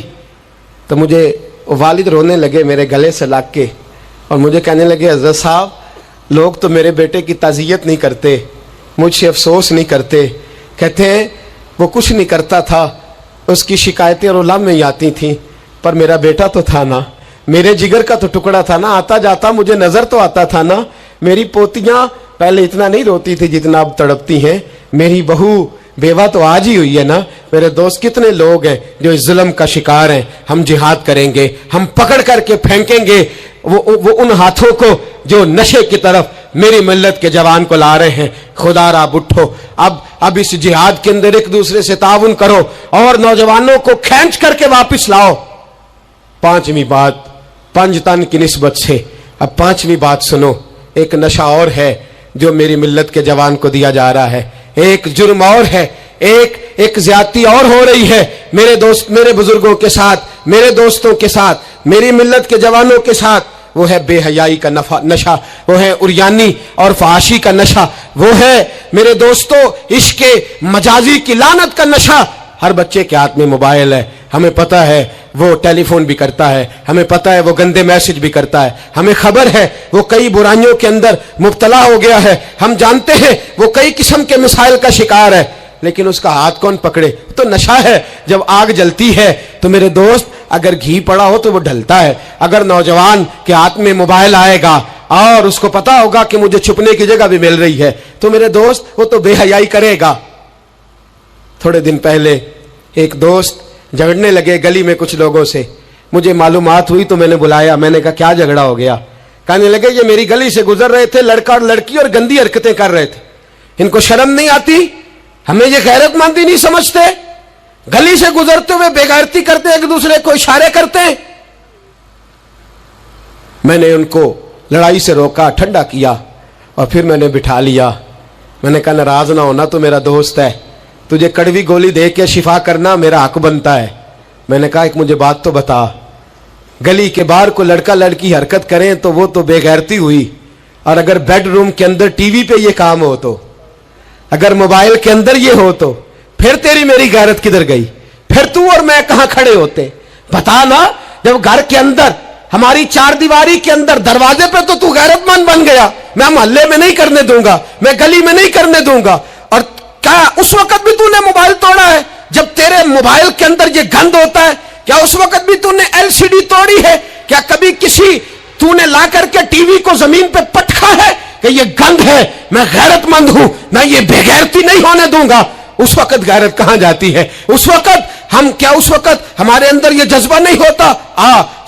तो मुझे वालिद रोने लगे मेरे गले से लाग के और मुझे कहने लगे हज़रत साहब लोग तो मेरे बेटे की ताजियत नहीं करते, मुझसे अफसोस नहीं करते, कहते हैं वो कुछ नहीं करता था, उसकी शिकायतें और उलम में ही आती थीं, पर मेरा बेटा तो था ना, मेरे जिगर का तो टुकड़ा था ना, आता जाता मुझे नजर तो आता था ना। मेरी पोतियां पहले इतना नहीं रोती थी जितना अब तड़पती हैं, मेरी बहू बेवा तो आज ही हुई है ना। मेरे दोस्त कितने लोग हैं जो इस जुल्म का शिकार हैं, हम जिहाद करेंगे, हम पकड़ करके फेंकेंगे वो उन हाथों को जो नशे की तरफ मेरी मिल्लत के जवान को ला रहे हैं। खुदारा उठो, अब इस जिहाद के अंदर एक दूसरे से ताउन करो और नौजवानों को खींच करके वापस लाओ। पांचवी बात पंजतन की निस्बत से, अब पांचवी बात सुनो, एक नशा और है जो मेरी मिल्लत के जवान को दिया जा रहा है, एक जुर्म और है, एक ज्यादती और हो रही है मेरे दोस्त, मेरे बुजुर्गों के साथ, मेरे दोस्तों के साथ, मेरी मिल्लत के जवानों के साथ। वो है बेहयाई का नशा, वो है उरियानी और फहाशी का नशा, वो है मेरे दोस्तों इश्के मजाजी की लानत का नशा। हर बच्चे के हाथ में मोबाइल है, हमें पता है वो टेलीफोन भी करता है, हमें पता है वो गंदे मैसेज भी करता है, हमें खबर है वो कई बुराइयों के अंदर मुब्तला हो गया है, हम जानते हैं वो कई किस्म के मिसाइल का शिकार है, लेकिन उसका हाथ कौन पकड़े? तो नशा है। जब आग जलती है तो मेरे दोस्त अगर घी पड़ा हो तो वो ढलता है। अगर नौजवान के हाथ में मोबाइल आएगा और उसको पता होगा कि मुझे छुपने की जगह भी मिल रही है तो मेरे दोस्त वो तो बेहयाई करेगा। थोड़े दिन पहले एक दोस्त झगड़ने लगे गली में कुछ लोगों से, मुझे मालूमात हुई तो मैंने बुलाया, मैंने कहा क्या झगड़ा हो गया? कहने लगे ये मेरी गली से गुजर रहे थे लड़का और लड़की और गंदी हरकतें कर रहे थे, इनको शर्म नहीं आती, हमें ये गैरतमंदी नहीं समझते, गली से गुजरते हुए बेगैरती करते एक दूसरे को इशारे करते। मैंने उनको लड़ाई से रोका, ठंडा किया और फिर मैंने बिठा लिया। मैंने कहा नाराज ना होना, तो मेरा दोस्त है, तुझे कड़वी गोली दे के शिफा करना मेरा हक बनता है। मैंने कहा एक मुझे बात तो बता, गली के बाहर को लड़का लड़की हरकत करें तो वो तो बेगैरती हुई, और अगर बेडरूम के अंदर टीवी पे ये काम हो, तो अगर मोबाइल के अंदर ये हो, तो फिर तेरी मेरी गैरत किधर गई? फिर तू और मैं कहां खड़े होते? बता ना। जब घर के अंदर हमारी चार दीवारी के अंदर दरवाजे पे तो तू गैरतमंद बन गया, मैं मोहल्ले में नहीं करने दूंगा, मैं गली में नहीं करने दूंगा। और क्या उस वक्त भी तूने मोबाइल तोड़ा है जब तेरे मोबाइल के अंदर ये गंद होता है? क्या उस वक्त भी तूने एलसीडी तोड़ी है? क्या कभी किसी तूने ला करके टीवी को जमीन पे पटका है कि ये गंद है, मैं गैरतमंद हूं, मैं ये बेगैरती नहीं होने दूंगा? उस वक्त गैरत कहां जाती है? उस वक्त हम क्या उस वक्त हमारे अंदर ये जज्बा नहीं होता?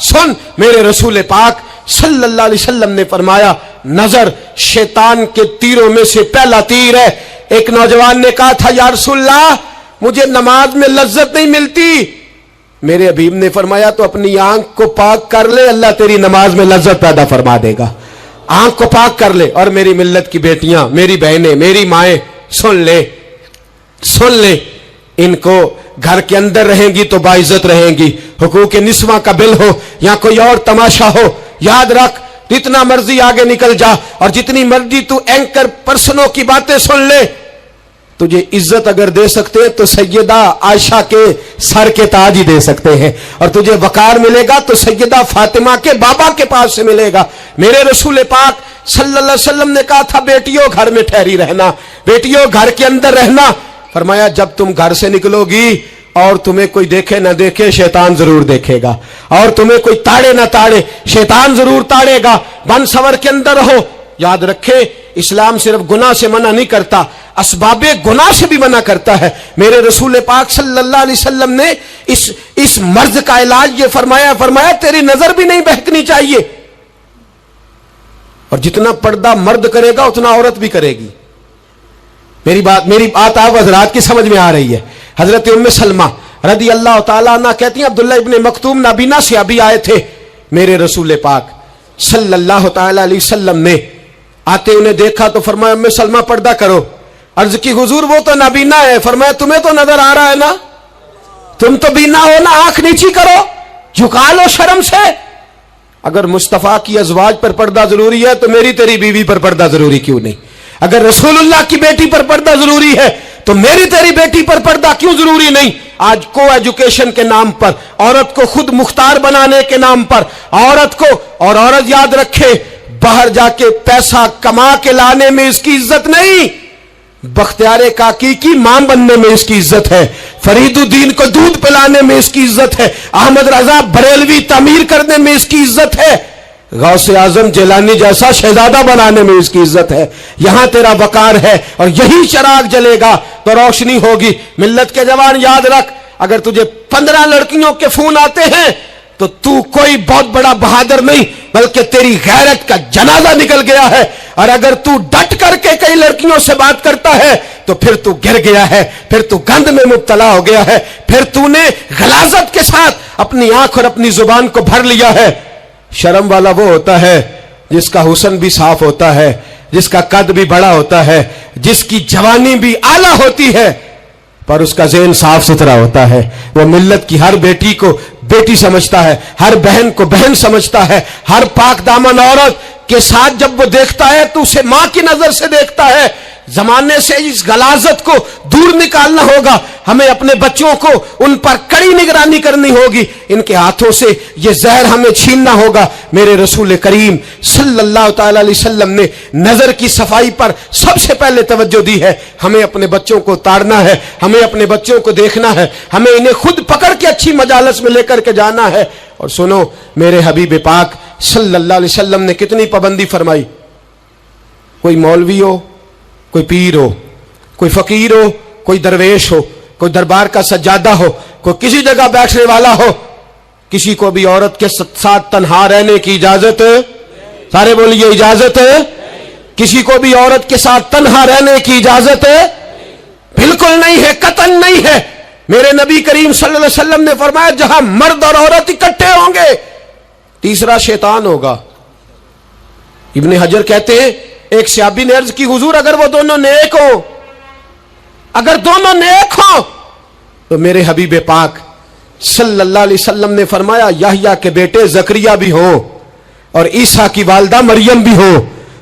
सुन, मेरे रसूल पाक सल्लल्लाहु अलैहि वसल्लम ने फरमाया, नजर शैतान के तीरों में से पहला तीर है। एक नौजवान ने कहा था, या रसूलल्लाह मुझे नमाज में लज्जत नहीं मिलती। मेरे हबीब ने फरमाया, तो अपनी आंख को पाक कर ले, अल्लाह तेरी नमाज में लज्जत पैदा फरमा देगा। आंख को पाक कर ले। और मेरी मिल्लत की बेटियां, मेरी बहनें, मेरी माएं, सुन ले, सुन ले, इनको घर के अंदर रहेंगी तो बाइज्जत रहेंगी। हुकूक निस्वा का बिल हो या कोई और तमाशा हो, याद रख, जितना मर्जी आगे निकल जा और जितनी मर्जी तू एंकर पर्सनों की बातें सुन ले, तुझे इज्जत अगर दे सकते हैं तो सैयदा आयशा के सर के ताज ही दे सकते हैं, और तुझे वकार मिलेगा तो सैयदा फातिमा के बाबा के पास से मिलेगा। मेरे रसूल पाक सल्लल्लाहु अलैहि वसल्लम ने कहा था, बेटियों घर में ठहरी रहना, बेटियों घर के अंदर रहना। फरमाया, जब तुम घर से निकलोगी और तुम्हें कोई देखे ना देखे, शैतान जरूर देखेगा, और तुम्हें कोई ताड़े ना ताड़े, शैतान जरूर ताड़ेगा। बन सवर के अंदर रहो। याद रखे, इस्लाम सिर्फ गुनाह से मना नहीं करता, असबाबे गुनाह से भी मना करता है। मेरे रसूल पाक सल्लल्लाहु अलैहि वसल्लम ने इस मर्ज का इलाज ये फरमाया, तेरी नजर भी नहीं बहकनी चाहिए। और जितना पर्दा मर्द करेगा उतना औरत भी करेगी। मेरी बात आप हजरात की समझ में आ रही है। हजरत उम्मे सलमा रदी अल्लाह ताला अन्हा कहती हैं, अब्दुल्ला इब्ने मक्तूम नाबीना से अभी आए थे, मेरे रसूल पाक सल्लल्लाहु ताला अलैहि वसल्लम ने आते उन्हें देखा तो फरमाया, उम्मे सलमा पर्दा करो। अर्ज की हुजूर वो तो नाबीना है। फरमाया, तुम्हें तो नजर आ रहा है ना, तुम तो बीना हो ना, आंख नीची करो, झुका लो शर्म से। अगर मुस्तफा की अजवाज पर पर्दा जरूरी है तो मेरी तेरी बीवी पर पर्दा जरूरी क्यों नहीं? अगर रसूलुल्लाह की बेटी पर पर्दा जरूरी है तो मेरी तेरी बेटी पर पर्दा क्यों जरूरी नहीं? आज को एजुकेशन के नाम पर, औरत को खुद मुख्तार बनाने के नाम पर, औरत को, और औरत याद रखे, बाहर जाके पैसा कमा के लाने में इसकी इज्जत नहीं, बख्तियारे काकी की मां बनने में इसकी इज्जत है, फरीदुद्दीन को दूध पिलाने में इसकी इज्जत है, अहमद रजा बरेलवी तामीर करने में इसकी इज्जत है, गौसे आजम जिलानी जैसा शहजादा बनाने में इसकी इज्जत है। यहां तेरा वकार है और यही चिराग जलेगा तो रोशनी होगी। मिल्लत के जवान याद रख, अगर तुझे 15 लड़कियों के फोन आते हैं तो तू कोई बहुत बड़ा बहादुर नहीं, बल्कि तेरी गैरत का जनाजा निकल गया है। और अगर तू डट करके कई लड़कियों से बात करता है तो फिर तू गिर गया है, फिर तू गंद में मुब्तला हो गया है, फिर तूने गलाजत के साथ अपनी आंख और अपनी जुबान को भर लिया है। शर्म वाला वो होता है जिसका हुस्न भी साफ होता है, जिसका कद भी बड़ा होता है, जिसकी जवानी भी आला होती है, पर उसका ज़हन साफ सुथरा होता है। वो मिल्लत की हर बेटी को बेटी समझता है, हर बहन को बहन समझता है, हर पाक दामन औरत के साथ जब वो देखता है तो उसे मां की नजर से देखता है। जमाने से इस गलाजत को दूर निकालना होगा। हमें अपने बच्चों को उन पर कड़ी निगरानी करनी होगी, इनके हाथों से ये जहर हमें छीनना होगा। मेरे रसूल करीम सल्लल्लाहु ताला अलैहि वसल्लम ने नजर की सफाई पर सबसे पहले तवज्जो दी है। हमें अपने बच्चों को ताड़ना है, हमें अपने बच्चों को देखना है, हमें इन्हें खुद पकड़ के अच्छी मजालस में लेकर के जाना है। और सुनो, मेरे हबीब पाक सल्लल्लाहु अलैहि वसल्लम ने कितनी पाबंदी फरमाई। कोई मौलवी हो, कोई पीर हो, कोई फकीर हो, कोई दरवेश हो, कोई दरबार का सज्जादा हो, कोई किसी जगह बैठने वाला हो, किसी को भी औरत के साथ तन्हा रहने की इजाजत है? सारे बोलिए, इजाजत है? किसी को भी औरत के साथ तन्हा रहने की इजाजत है? बिल्कुल नहीं है, कतन नहीं है। मेरे नबी करीम सल्लल्लाहु अलैहि वसल्लम ने फरमाया, जहां मर्द और औरत इकट्ठे होंगे तीसरा शैतान होगा। इब्ने हजर कहते हैं, ایک صحابی نے عرض کی حضور اگر وہ دونوں نیک ہو، اگر دونوں نیک ہو تو میرے حبیب پاک صلی اللہ علیہ وسلم نے فرمایا یحییٰ کے بیٹے زکریا بھی ہو اور عیسیٰ کی والدہ مریم بھی ہو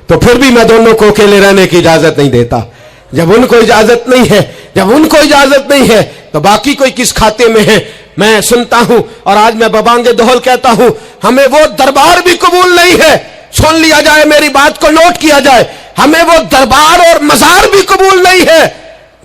تو پھر بھی میں دونوں کو اکیلے رہنے کی اجازت نہیں دیتا۔ جب ان کو اجازت نہیں ہے، جب ان کو اجازت نہیں ہے تو باقی کوئی کس کھاتے میں ہے؟ میں سنتا ہوں اور آج میں ببانگ دہل کہتا ہوں، ہمیں وہ دربار بھی قبول نہیں ہے، سن لیا جائے، میری بات کو نوٹ کیا جائے، ہمیں وہ دربار اور مزار بھی قبول نہیں ہے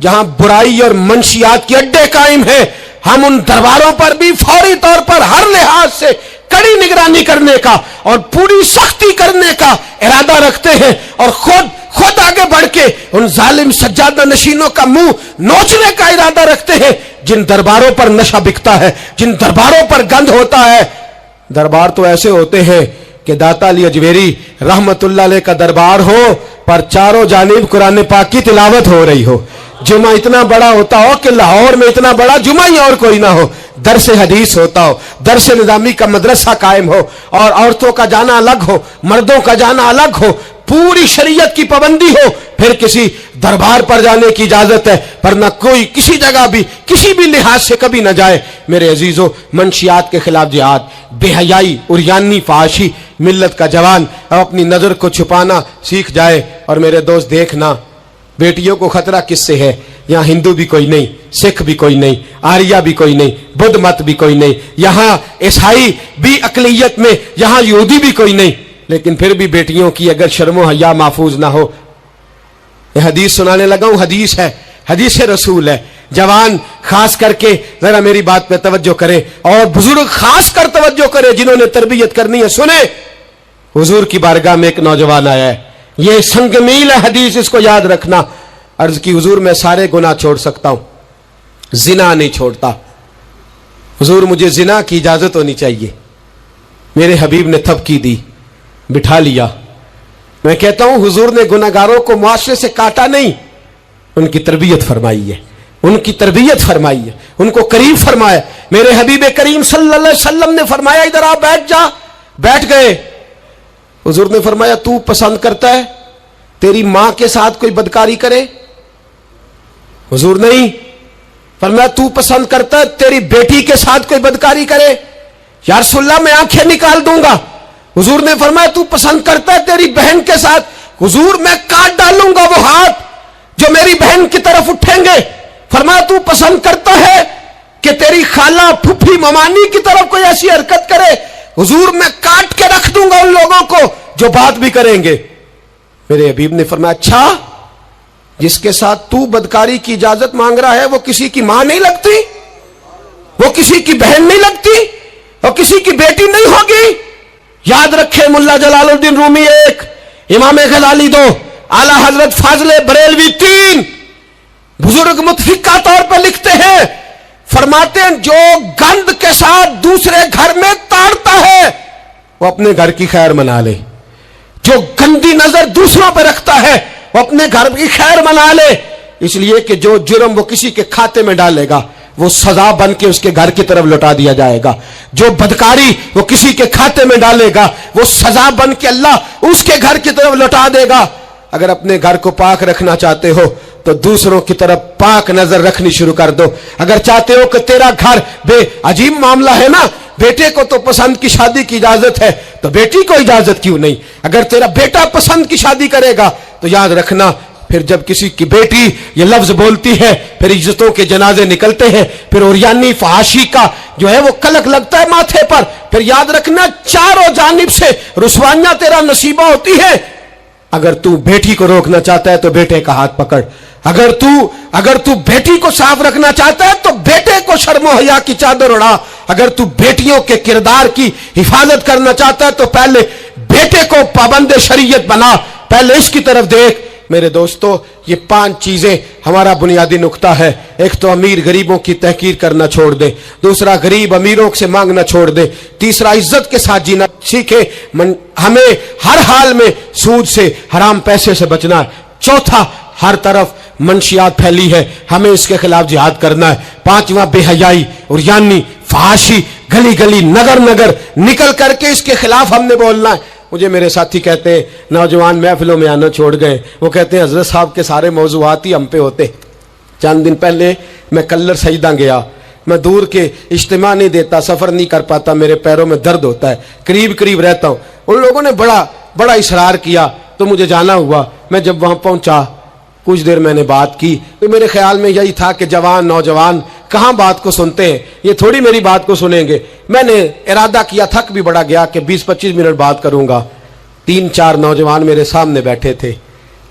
جہاں برائی اور منشیات کے اڈے قائم ہیں۔ ہم ان درباروں پر بھی فوری طور پر ہر لحاظ سے کڑی نگرانی کرنے کا اور پوری سختی کرنے کا ارادہ رکھتے ہیں، اور خود آگے بڑھ کے ان ظالم سجادہ نشینوں کا منہ نوچنے کا ارادہ رکھتے ہیں جن درباروں پر نشہ بکتا ہے، جن درباروں پر گند ہوتا ہے۔ دربار تو ایسے ہوتے ہیں کہ داتا علی اجمیری رحمت اللہ علیہ کا دربار ہو پر چاروں جانب قرآن پاک کی تلاوت ہو رہی ہو، جمعہ اتنا بڑا ہوتا ہو کہ لاہور میں اتنا بڑا جمعہ ہی اور کوئی نہ ہو، درس حدیث ہوتا ہو، درس نظامی کا مدرسہ قائم ہو، اور عورتوں کا جانا الگ ہو، مردوں کا جانا الگ ہو، پوری شریعت کی پابندی ہو، پھر کسی دربار پر جانے کی اجازت ہے، پر نہ کوئی کسی جگہ بھی کسی بھی لحاظ سے کبھی نہ جائے۔ میرے عزیزو، منشیات کے خلاف جہاد، بے حیائی، عریانی، فحاشی، ملت کا جوان اب اپنی نظر کو چھپانا سیکھ جائے۔ اور میرے دوست دیکھنا، بیٹیوں کو خطرہ کس سے ہے؟ یہاں ہندو بھی کوئی نہیں، سکھ بھی کوئی نہیں، آریہ بھی کوئی نہیں، بدھ مت بھی کوئی نہیں، یہاں عیسائی بھی اقلیت میں، یہاں یہودی بھی کوئی نہیں، لیکن پھر بھی بیٹیوں کی اگر شرم و حیا محفوظ نہ ہو۔ یہ حدیث سنانے لگا ہوں، حدیث ہے، حدیث رسول ہے۔ جوان خاص کر کے ذرا میری بات پہ توجہ کرے، اور بزرگ خاص کر توجہ کرے جنہوں نے تربیت کرنی ہے۔ سنیں، حضور کی بارگاہ میں ایک نوجوان آیا ہے، یہ سنگ میل ہے حدیث، اس کو یاد رکھنا۔ عرض کی حضور میں سارے گناہ چھوڑ سکتا ہوں، زنا نہیں چھوڑتا، حضور مجھے زنا کی اجازت ہونی چاہیے۔ میرے حبیب نے تھپکی دی، بٹھا لیا۔ میں کہتا ہوں حضور نے گناہگاروں کو معاشرے سے کاٹا نہیں، ان کی تربیت فرمائی ہے، ان کی تربیت فرمائی ہے، ان کو قریب فرمایا۔ میرے حبیب کریم صلی اللہ علیہ وسلم نے فرمایا ادھر آ، بیٹھ جا، بیٹھ گئے۔ حضور نے فرمایا تو پسند کرتا ہے تیری ماں کے ساتھ کوئی بدکاری کرے؟ حضور نہیں۔ فرمایا تو پسند کرتا ہے تیری بیٹی کے ساتھ کوئی بدکاری کرے؟ یا رسول اللہ میں آنکھیں نکال دوں گا۔ حضور نے فرمایا تو پسند کرتا ہے تیری بہن کے ساتھ؟ حضور میں کاٹ ڈالوں گا وہ ہاتھ جو میری بہن کی طرف اٹھیں گے۔ فرمایا تو پسند کرتا ہے کہ تیری خالہ، پھپھی، ممانی کی طرف کوئی ایسی حرکت کرے؟ حضور میں کاٹ کے رکھ دوں گا ان لوگوں کو جو بات بھی کریں گے۔ میرے حبیب نے فرمایا اچھا، جس کے ساتھ تو بدکاری کی اجازت مانگ رہا ہے وہ کسی کی ماں نہیں لگتی، وہ کسی کی بہن نہیں لگتی، وہ کسی کی بیٹی نہیں ہوگی؟ یاد رکھے، ملا جلال الدین رومی 1، امام غزالی 2، اعلیٰ حضرت فاضل بریلوی 3، بزرگ متفقہ طور پر لکھتے ہیں، فرماتے ہیں جو گند کے ساتھ دوسرے گھر میں تاڑتا ہے وہ اپنے گھر کی خیر منا لے، جو گندی نظر دوسروں پہ رکھتا ہے وہ اپنے گھر کی خیر منا لے، اس لیے کہ جو جرم وہ کسی کے کھاتے میں ڈالے گا وہ سزا بن کے اس کے گھر کی طرف لوٹا دیا جائے گا، جو بدکاری وہ کسی کے کھاتے میں ڈالے گا وہ سزا بن کے اللہ اس کے گھر کی طرف لوٹا دے گا۔ اگر اپنے گھر کو پاک رکھنا چاہتے ہو تو دوسروں کی طرف پاک نظر رکھنی شروع کر دو۔ اگر چاہتے ہو کہ تیرا گھر بے عجیب معاملہ ہے نا، بیٹے کو تو پسند کی شادی کی اجازت ہے تو بیٹی کو اجازت کیوں نہیں؟ اگر تیرا بیٹا پسند کی شادی کرے گا تو یاد رکھنا پھر جب کسی کی بیٹی یہ لفظ بولتی ہے پھر عزتوں کے جنازے نکلتے ہیں، پھر عریانی فحاشی کا جو ہے وہ کلک لگتا ہے ماتھے پر، پھر یاد رکھنا چاروں جانب سے رسوائیاں تیرا نصیبہ ہوتی ہے۔ اگر تو بیٹی کو روکنا چاہتا ہے تو بیٹے کا ہاتھ پکڑ، اگر تو بیٹی کو صاف رکھنا چاہتا ہے تو بیٹے کو شرم و حیا کی چادر اڑا، اگر تو بیٹیوں کے کردار کی حفاظت کرنا چاہتا ہے تو پہلے بیٹے کو پابند شریعت بنا، پہلے اس کی طرف دیکھ۔ میرے دوستو، یہ 5 چیزیں ہمارا بنیادی نقطہ ہے۔ ایک تو امیر غریبوں کی تحقیر کرنا چھوڑ دے، دوسرا غریب امیروں سے مانگنا چھوڑ دے، تیسرا عزت کے ساتھ جینا سیکھے، ہمیں ہر حال میں سود سے، حرام پیسے سے بچنا ہے، چوتھا ہر طرف منشیات پھیلی ہے، ہمیں اس کے خلاف جہاد کرنا ہے، پانچواں بے حیائی، عریانی، فحاشی، گلی گلی، نگر نگر نکل کر کے اس کے خلاف ہم نے بولنا ہے، मुझे मेरे साथी कहते हैं नौजवान महफिलों में आना छोड़ गए, वो कहते हैं हजरत साहब के सारे मौज़ूआत ही हम पे होते। चंद दिन पहले मैं कल्लर सईदा गया, मैं दूर के इज्तिमा नहीं देता, सफ़र नहीं कर पाता, मेरे पैरों में दर्द होता है, करीब करीब रहता हूँ। उन लोगों ने बड़ा इसरार किया तो मुझे जाना हुआ। मैं जब वहाँ पहुँचा कुछ देर मैंने बात की तो मेरे ख्याल में यही था कि जवान नौजवान कहाँ बात को सुनते हैं, ये थोड़ी मेरी बात को सुनेंगे। मैंने इरादा किया, थक भी बड़ा गया कि 20-25 मिनट बात करूँगा। 3-4 नौजवान मेरे सामने बैठे थे।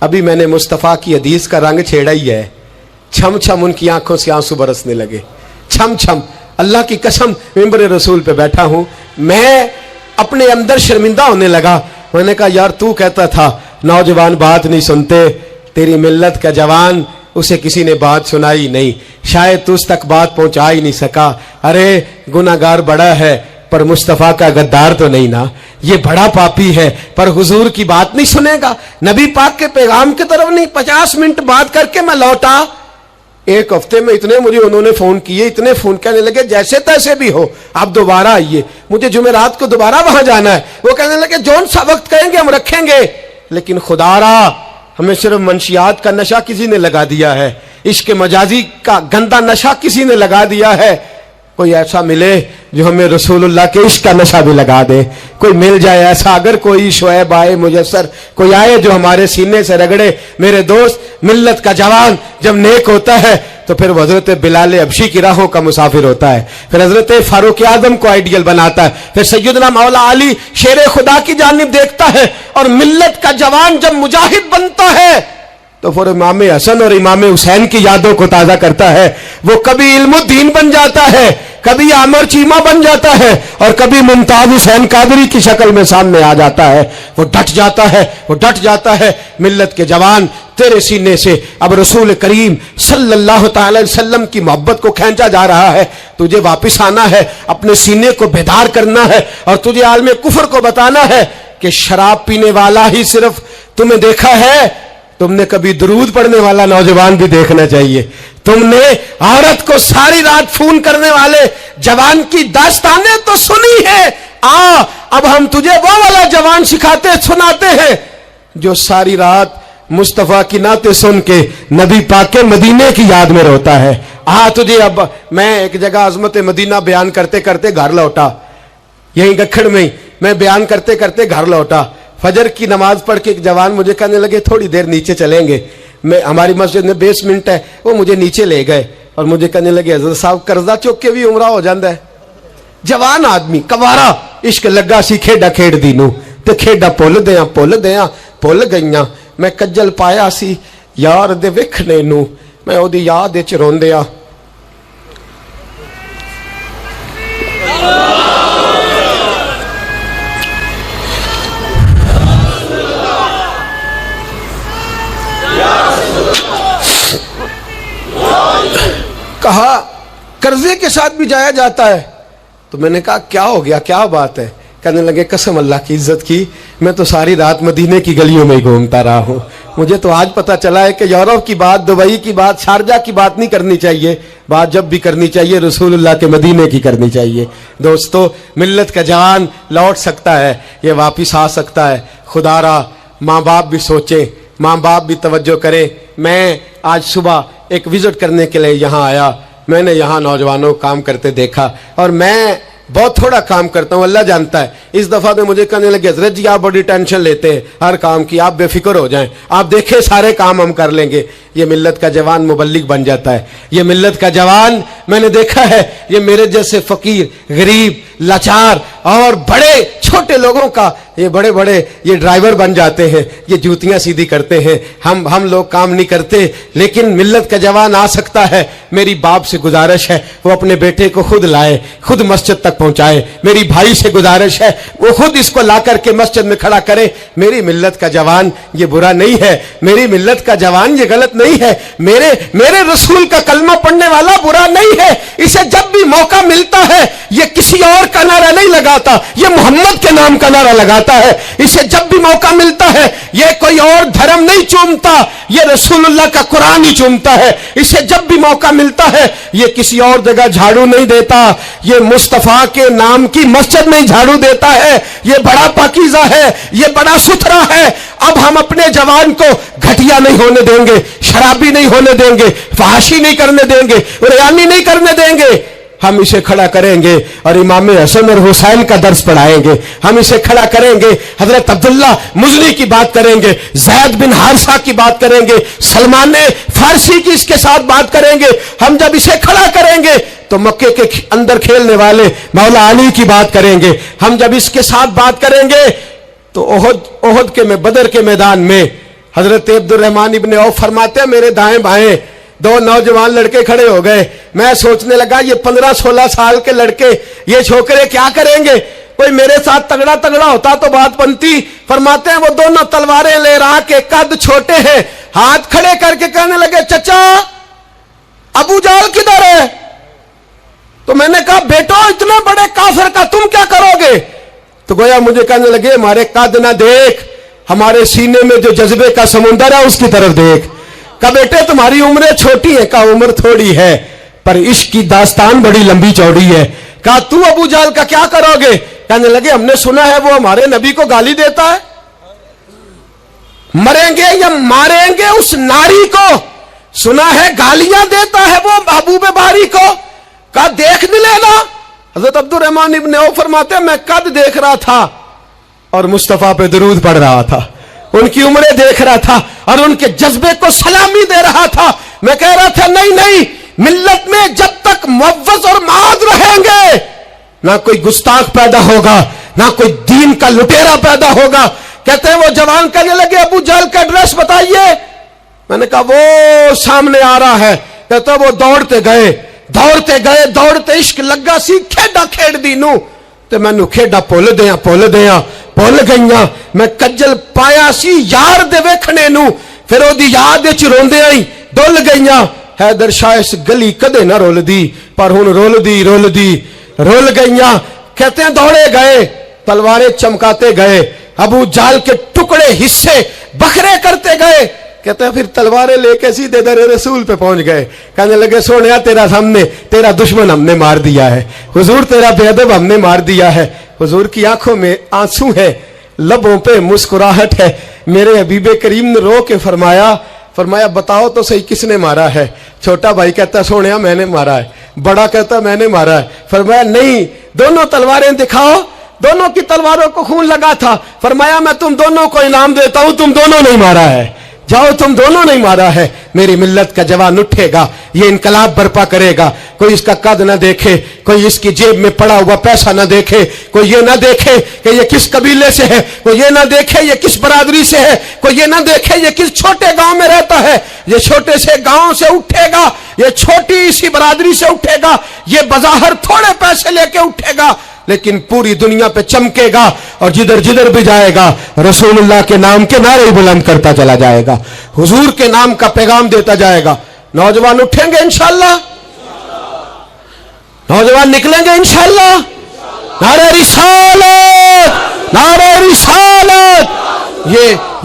अभी मैंने मुस्तफ़ा की हदीस का रंग छेड़ा ही है। छम छम उनकी आंखों से आंसू बरसने लगे, छम छम। अल्लाह की कसम मिंबर रसूल पे बैठा हूँ, मैं अपने अंदर शर्मिंदा होने लगा। मैंने कहा यार तू कहता था नौजवान बात नहीं सुनते, तेरी मिल्लत का जवान उसे किसी ने बात सुनाई नहीं, शायद तू उस तक बात पहुंचा ही नहीं सका। अरे गुनाहगार बड़ा है पर मुस्तफ़ा का गद्दार तो नहीं ना, ये बड़ा पापी है पर हुजूर की बात नहीं सुनेगा, नबी पाक के पैगाम की तरफ नहीं। 50 मिनट बात करके मैं लौटा। एक हफ्ते में इतने मुझे उन्होंने फोन किए, इतने फोन करने लगे जैसे तैसे भी हो आप दोबारा आइए, मुझे जुमेरात को दोबारा वहां जाना है। वो कहने लगे जौन सा वक्त कहेंगे हम रखेंगे, लेकिन खुदारा हमें सिर्फ मंशियात का नशा किसी ने लगा दिया है, इश्क मजाजी का गंदा नशा किसी ने लगा दिया है। कोई ऐसा मिले जो हमें रसूलुल्लाह के इश्क का नशा भी लगा दे, कोई मिल जाए ऐसा। अगर कोई शुएब आए मुयस्सर, कोई आए जो हमारे सीने से रगड़े। मेरे दोस्त, मिल्लत का जवान जब नेक होता है तो फिर हजरत बिलाल हबशी की राहों का मुसाफिर होता है, फिर हजरत फारूक आजम को आइडियल बनाता है, फिर सैयदना मौला अली शेर खुदा की जानिब देखता है। और मिल्लत का जवान जब मुजाहिद बनता है तो फिर इमाम हसन और इमाम हुसैन की यादों को ताजा करता है। वो कभी इल्मुद्दीन बन जाता है, कभी आमर चीमा बन जाता है, और कभी मुमताज हुसैन कादरी की शक्ल में सामने आ जाता है। वो डट जाता है, वो डट जाता है। मिल्लत के जवान तेरे सीने से अब रसूल करीम सल्लल्लाहु ताला अलैहि वसल्लम की मोहब्बत को खींचा जा रहा है। तुझे वापिस आना है, अपने सीने को बेदार करना है, और तुझे आलम कुफर को बताना है कि शराब पीने वाला ही सिर्फ तुम्हें देखा है, तुमने कभी दरूद पढ़ने वाला नौजवान भी देखना चाहिए। तुमने औरत को सारी रात फोन करने वाले जवान की दास्तानें तो सुनी है। अब हम तुझे वो वाला जवान सिखाते सुनाते हैं जो सारी रात मुस्तफा की नाते सुन के नबी पाक के मदीने की याद में रोता है। तुझे अब मैं एक जगह अजमत मदीना बयान करते करते घर लौटा, यहीं गखड़ में मैं बयान करते करते घर लौटा। फजर की नमाज पढ़ के एक जवान मुझे कहने लगे थोड़ी देर नीचे चलेंगे। मैं हमारी मस्जिद में बेसमेंट है, वो मुझे नीचे ले गए और मुझे कहने लगे हज़रत साहब कर्जा चुक के भी उमरा हो जाता है। जवान आदमी कवारा इश्क लगा सी खेडा खेड दी नू ते खेडा भुल गईयां। मैं कज्जल पाया सी यार दे वेखने नू, मैं ओदी याद विच रोंदिया। कहा कर्जे के साथ भी जाया जाता है, तो मैंने कहा क्या हो गया, क्या बात है? कहने लगे कसम अल्लाह की इज्जत की, मैं तो सारी रात मदीने की गलियों में ही घूमता रहा हूँ। मुझे तो आज पता चला है कि यूरोप की बात, दुबई की बात, शारजा की बात नहीं करनी चाहिए। बात जब भी करनी चाहिए रसूलुल्लाह के मदीने की करनी चाहिए। दोस्तों, मिल्लत का जवान लौट सकता है, ये वापिस आ सकता है। खुदारा माँ बाप भी सोचें, माँ बाप भी तवज्जो करें। मैं आज सुबह एक विजिट करने के लिए यहाँ आया, मैंने यहाँ नौजवानों को काम करते देखा, और मैं बहुत थोड़ा काम करता हूँ, अल्लाह जानता है। इस दफा में मुझे कहने लगे हजरत जी आप बड़ी टेंशन लेते हैं हर काम की, आप बेफिक्र हो जाएं, आप देखें सारे काम हम कर लेंगे। ये मिल्लत का जवान मुबल्लिग बन जाता है। ये मिल्लत का जवान मैंने देखा है, ये मेरे जैसे फकीर, गरीब, लाचार और बड़े छोटे लोगों का ये बड़े बड़े ये ड्राइवर बन जाते हैं, ये जूतियां सीधी करते हैं। हम लोग काम नहीं करते, लेकिन मिल्लत का जवान आ सकता है। मेरी बाप से गुजारिश है वो अपने बेटे को खुद लाए, खुद मस्जिद तक पहुंचाए। मेरी भाई से गुजारिश है वो खुद इसको ला करके मस्जिद में खड़ा करे। मेरी मिल्लत का जवान ये बुरा नहीं है, मेरी मिल्लत का जवान ये गलत नहीं है, मेरे रसूल का कलमा पढ़ने वाला बुरा नहीं है। इसे जब भी मौका मिलता है ये किसी और का नारा नहीं लगाता, ये मोहम्मद के नाम का नारा लगाता है। इसे जब भी मौका मिलता है ये कोई और धर्म नहीं चूमता, ये रसूलुल्लाह का कुरान ही चूमता है। इसे जब भी मौका मिलता है, ये किसी और जगह झाड़ू नहीं देता, ये मुस्तफा के नाम की मस्जिद में झाड़ू देता है। ये बड़ा पाकीज़ा है, ये बड़ा सुथरा है। अब हम अपने जवान को घटिया नहीं होने देंगे, शराबी नहीं होने देंगे, फहाशी नहीं करने देंगे, रियानी नहीं करने देंगे। हम इसे खड़ा करेंगे और इमाम हसन और हुसैन का दर्स पढ़ाएंगे। हम इसे खड़ा करेंगे, हजरत अब्दुल्ला मुजनी की बात करेंगे, ज़ैद बिन हारिसा की बात करेंगे, सलमान फारसी की इसके साथ बात करेंगे। हम जब इसे खड़ा करेंगे तो मक्के के अंदर खेलने वाले मौला अली की बात करेंगे। हम जब इसके साथ बात करेंगे तो ओहद के में बदर के मैदान में हजरत अब्दुर्रहमान इब्ने औफ फरमाते हैं, मेरे दाएं बाएं दो नौजवान लड़के खड़े हो गए। मैं सोचने लगा ये 15-16 साल के लड़के, ये छोकरे क्या करेंगे? कोई मेरे साथ तगड़ा तगड़ा होता तो बात बनती। फरमाते हैं वो दोनों तलवारें ले रहा के कद छोटे हैं, हाथ खड़े करके कहने लगे, चचा अबू जाल किधर है? तो मैंने कहा, बेटो इतने बड़े काफिर का तुम क्या करोगे? तो गोया मुझे कहने लगे, हमारे कद ना देख, हमारे सीने में जो जज्बे का समुंदर है उसकी तरफ देख। का बेटे तुम्हारी उम्र छोटी है? का उम्र थोड़ी है पर इश्क की दास्तान बड़ी लंबी चौड़ी है। कहा तू अबू जाल का क्या करोगे? कहने लगे, हमने सुना है वो हमारे नबी को गाली देता है, मरेंगे या मारेंगे उस नारी को, सुना है गालियां देता है वो महबूब बारी को। कहा देख भी लेना। हजरत अब्दुर्रहमान इब्ने औफ फरमाते हैं, मैं कद देख रहा था और मुस्तफा पे दरूद पढ़ रहा था, उनकी उम्रें देख रहा था और उनके जज्बे को सलामी दे रहा था। मैं कह रहा था, नहीं नहीं, मिल्लत में जब तक मुअव्वज़ और माद रहेंगे ना कोई गुस्ताख पैदा होगा, ना कोई दीन का लुटेरा पैदा होगा। कहते हैं वो जवान कहने लगे, अबू जहल का एड्रेस बताइए। मैंने कहा वो सामने आ रहा है। कहते वो दौड़ते गए दौड़ते इश्क लगा सी खेडा खेड दी नू ते मैनू खेडा भुल गईयां। मैं कज्जल पाया सी यार दे वेखणे नू, फिर ओदी याद विच रोंदे आई डुल गईयां। हैदर शाह इस गली कदे ना रुलदी, पर हुण रुल गईयां। कहते हैं दौड़े गए, तलवारें चमकाते गए, अबू जाल के टुकड़े हिस्से बखरे करते गए। कहते हैं फिर तलवारें लेके सीधे दर रसूल पे पहुंच गए। कहने लगे, सोनिया तेरा सामने तेरा दुश्मन हमने मार दिया है, हुजूर तेरा बेअदब हमने मार दिया है। हुजूर की आंखों में आंसू है, लबों पे मुस्कुराहट है। मेरे हबीबे करीम ने रो के फरमाया बताओ तो सही किसने मारा है? छोटा भाई कहता सोनिया मैंने मारा है, बड़ा कहता मैंने मारा है। फरमाया नहीं, दोनों तलवारें दिखाओ। दोनों की तलवारों को खून लगा था। फरमाया मैं तुम दोनों को इनाम देता हूं, तुम दोनों नहीं मारा है, जाओ तुम दोनों नहीं मारा है। मेरी मिल्लत का जवान उठेगा, ये इनकलाब बर्पा करेगा। कोई इसका कद ना देखे, कोई इसकी जेब में पड़ा हुआ पैसा ना देखे, कोई ये ना देखे कि ये किस कबीले से है, कोई ये ना देखे ये किस बरादरी से है, कोई ये ना देखे ये किस छोटे गांव में रहता है। ये छोटे से गांव से उठेगा, ये छोटी सी बरादरी से उठेगा, ये बज़ाहिर थोड़े पैसे लेके उठेगा, लेकिन पूरी दुनिया पे चमकेगा और जिधर जिधर भी जाएगा रसूलुल्लाह के नाम के नारे बुलंद करता चला जाएगा, हुजूर के नाम का पैगाम देता जाएगा। नौजवान उठेंगे इंशाअल्लाह, नौजवान निकलेंगे इंशाअल्लाह। नारे रिसालत, नारे रिसालत,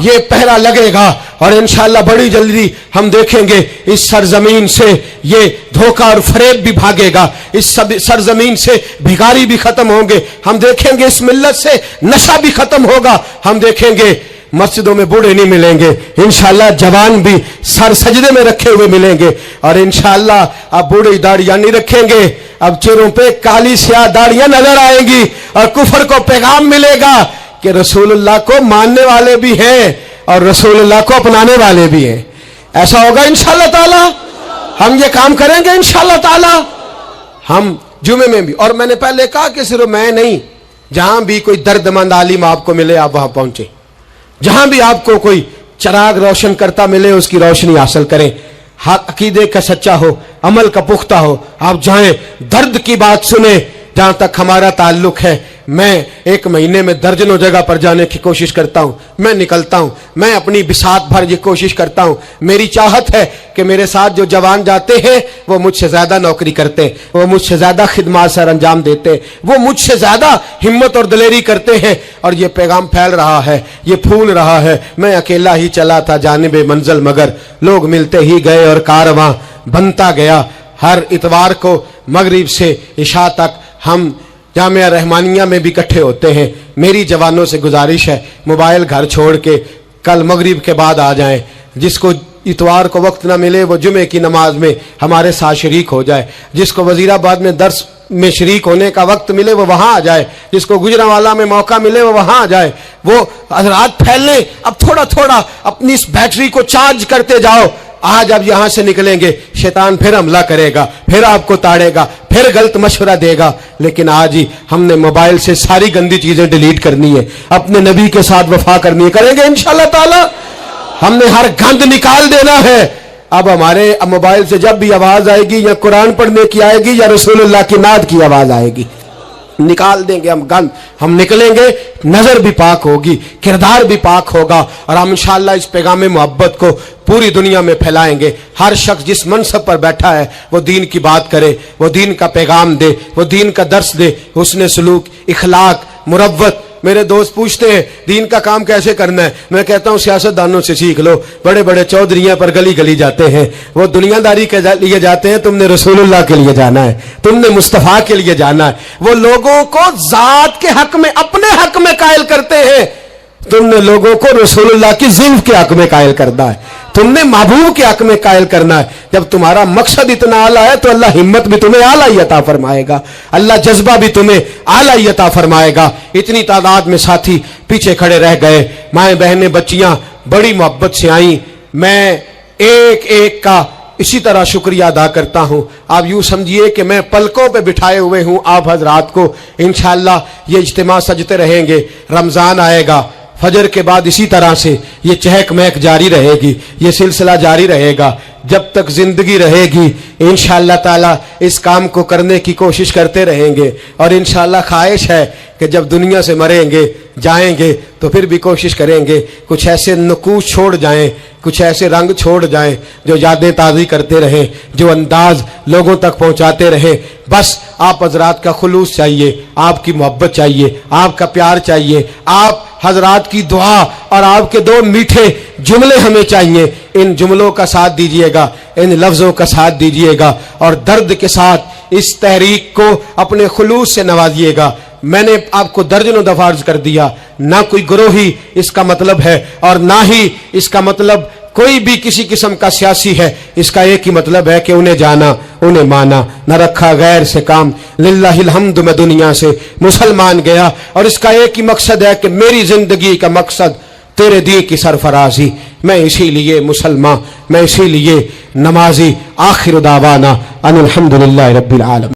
ये पहरा लगेगा और इंशाअल्लाह बड़ी जल्दी हम देखेंगे इस सरजमीन से ये धोखा और फरेब भी भागेगा, इस सरजमीन से भिखारी भी खत्म होंगे, हम देखेंगे इस मिल्लत से नशा भी खत्म होगा, हम देखेंगे मस्जिदों में बूढ़े नहीं मिलेंगे, इंशाअल्लाह जवान भी सर सजदे में रखे हुए मिलेंगे। और इंशाअल्लाह अब बूढ़ी दाढ़ियां नहीं रखेंगे, अब चेहरों पे काली स्याह दाढ़ियां नजर आएंगी और कुफर को पैगाम मिलेगा कि रसूलुल्लाह को मानने वाले भी हैं और रसूलुल्लाह को अपनाने वाले भी हैं। ऐसा होगा इंशाअल्लाह ताला, हम ये काम करेंगे इंशाअल्लाह ताला। हम जुमे में भी, और मैंने पहले कहा कि सिर्फ मैं नहीं, जहां भी कोई दर्दमंद आलिम आपको मिले आप वहां पहुंचे, जहां भी आपको कोई चराग रोशन करता मिले उसकी रोशनी हासिल करें। हक अकीदे का सच्चा हो, अमल का पुख्ता हो, आप जाएं दर्द की बात सुने। जहां तक हमारा ताल्लुक है, मैं एक महीने में दर्जनों जगह पर जाने की कोशिश करता हूं, मैं निकलता हूं, मैं अपनी बिसात भर ये कोशिश करता हूं। मेरी चाहत है कि मेरे साथ जो जवान जाते हैं वो मुझसे ज्यादा नौकरी करते, वो मुझसे ज्यादा खिदमत सर अंजाम देते, वो मुझसे ज्यादा हिम्मत और दलेरी करते हैं। और ये पैगाम फैल रहा है, ये फूल रहा है। मैं अकेला ही चला था जानिबे मंजिल, मगर लोग मिलते ही गए और कारवां बनता गया। हर इतवार को मगरिब से इशा तक हम जामिया रहमानिया में भी इकट्ठे होते हैं। मेरी जवानों से गुजारिश है, मोबाइल घर छोड़ के कल मगरिब के बाद आ जाएं। जिसको इतवार को वक्त ना मिले वो जुमे की नमाज में हमारे साथ शरीक हो जाए। जिसको वजीराबाद में दर्स में शरीक होने का वक्त मिले वो वहाँ आ जाए। जिसको गुजरांवाला में मौका मिले वो वहाँ आ जाए। वो हज़रात फैलने, अब थोड़ा थोड़ा अपनी इस बैटरी को चार्ज करते जाओ। आज अब यहां से निकलेंगे, शैतान फिर हमला करेगा, फिर आपको ताड़ेगा, फिर गलत मशवरा देगा। लेकिन आज ही हमने मोबाइल से सारी गंदी चीजें डिलीट करनी है, अपने नबी के साथ वफा करनी है। करेंगे इंशाअल्लाह ताला। हमने हर गंद निकाल देना है। अब हमारे मोबाइल से जब भी आवाज आएगी या कुरान पढ़ने की आएगी या रसूलुल्लाह की नात की आवाज आएगी, निकाल देंगे हम गंद। हम निकलेंगे, नजर भी पाक होगी, किरदार भी पाक होगा, और हम इंशाअल्लाह इस पैगाम मोहब्बत को पूरी दुनिया में फैलाएंगे। हर शख्स जिस मनसब पर बैठा है वो दीन की बात करे, वो दीन का पैगाम दे, वो दीन का दर्स दे, हुस्न सलूक, इखलाक, मुरव्वत। मेरे दोस्त पूछते हैं दीन का काम कैसे करना है, मैं कहता हूं सियासतदानों से सीख लो। बड़े बड़े चौधरियां पर गली गली जाते हैं, वो दुनियादारी के लिए जाते हैं। तुमने रसूलुल्लाह के लिए जाना है, तुमने मुस्तफा के लिए जाना है। वो लोगों को जात के हक में, अपने हक में कायल करते हैं, तुमने लोगों को रसूलुल्लाह की ज़िल्फ़ के हक में कायल करना है, तुमने महबूब के हक में कायल करना है। जब तुम्हारा मकसद इतना आला है तो अल्लाह हिम्मत भी तुम्हें आला ही अता फरमाएगा, अल्लाह जज्बा भी तुम्हें आला ही अता फरमाएगा। इतनी तादाद में साथी पीछे खड़े रह गए, माएँ बहनें बच्चियां बड़ी मोहब्बत से आई। मैं एक एक का इसी तरह शुक्रिया अदा करता हूं। आप यूं समझिए कि मैं पलकों पे बिठाए हुए हूं आप हजरात को। इंशाअल्लाह ये इज्तिमा सजते रहेंगे, रमजान आएगा, फजर के बाद इसी तरह से ये चहक महक जारी रहेगी, ये सिलसिला जारी रहेगा जब तक जिंदगी रहेगी। इंशाअल्लाह ताला इस काम को करने की कोशिश करते रहेंगे, और इंशाअल्लाह ख्वाहिश है कि जब दुनिया से मरेंगे जाएंगे तो फिर भी कोशिश करेंगे कुछ ऐसे नकूश छोड़ जाएं, कुछ ऐसे रंग छोड़ जाएं जो यादें ताज़ी करते रहें, जो अंदाज लोगों तक पहुंचाते रहें। बस आप हजरात का खुलूस चाहिए, आपकी मोहब्बत चाहिए, आपका प्यार चाहिए, आप हजरात की दुआ और आपके दो मीठे जुमले हमें चाहिए। इन जुमलों का साथ दीजिएगा, इन लफ्जों का साथ दीजिएगा, और दर्द के साथ इस तहरीक को अपने खुलूस से नवाजिएगा। मैंने आपको दर्जनों दफा अर्ज कर दिया, ना कोई ग्रोही इसका मतलब है, और ना ही इसका मतलब कोई भी किसी किस्म का सियासी है। इसका एक ही मतलब है कि उन्हें जाना, उन्हें माना, न रखा गैर से काम। लिल्लाहिल हम्द, मैं दुनिया से मुसलमान गया, और इसका एक ही मकसद है कि मेरी जिंदगी का मकसद तेरे दी की सरफराजी। मैं इसीलिए मुसलमान, मैं इसीलिए नमाजी। आखिर दावाना अनिल हम्दुलिल्लाहि रब्बिल आलमीन।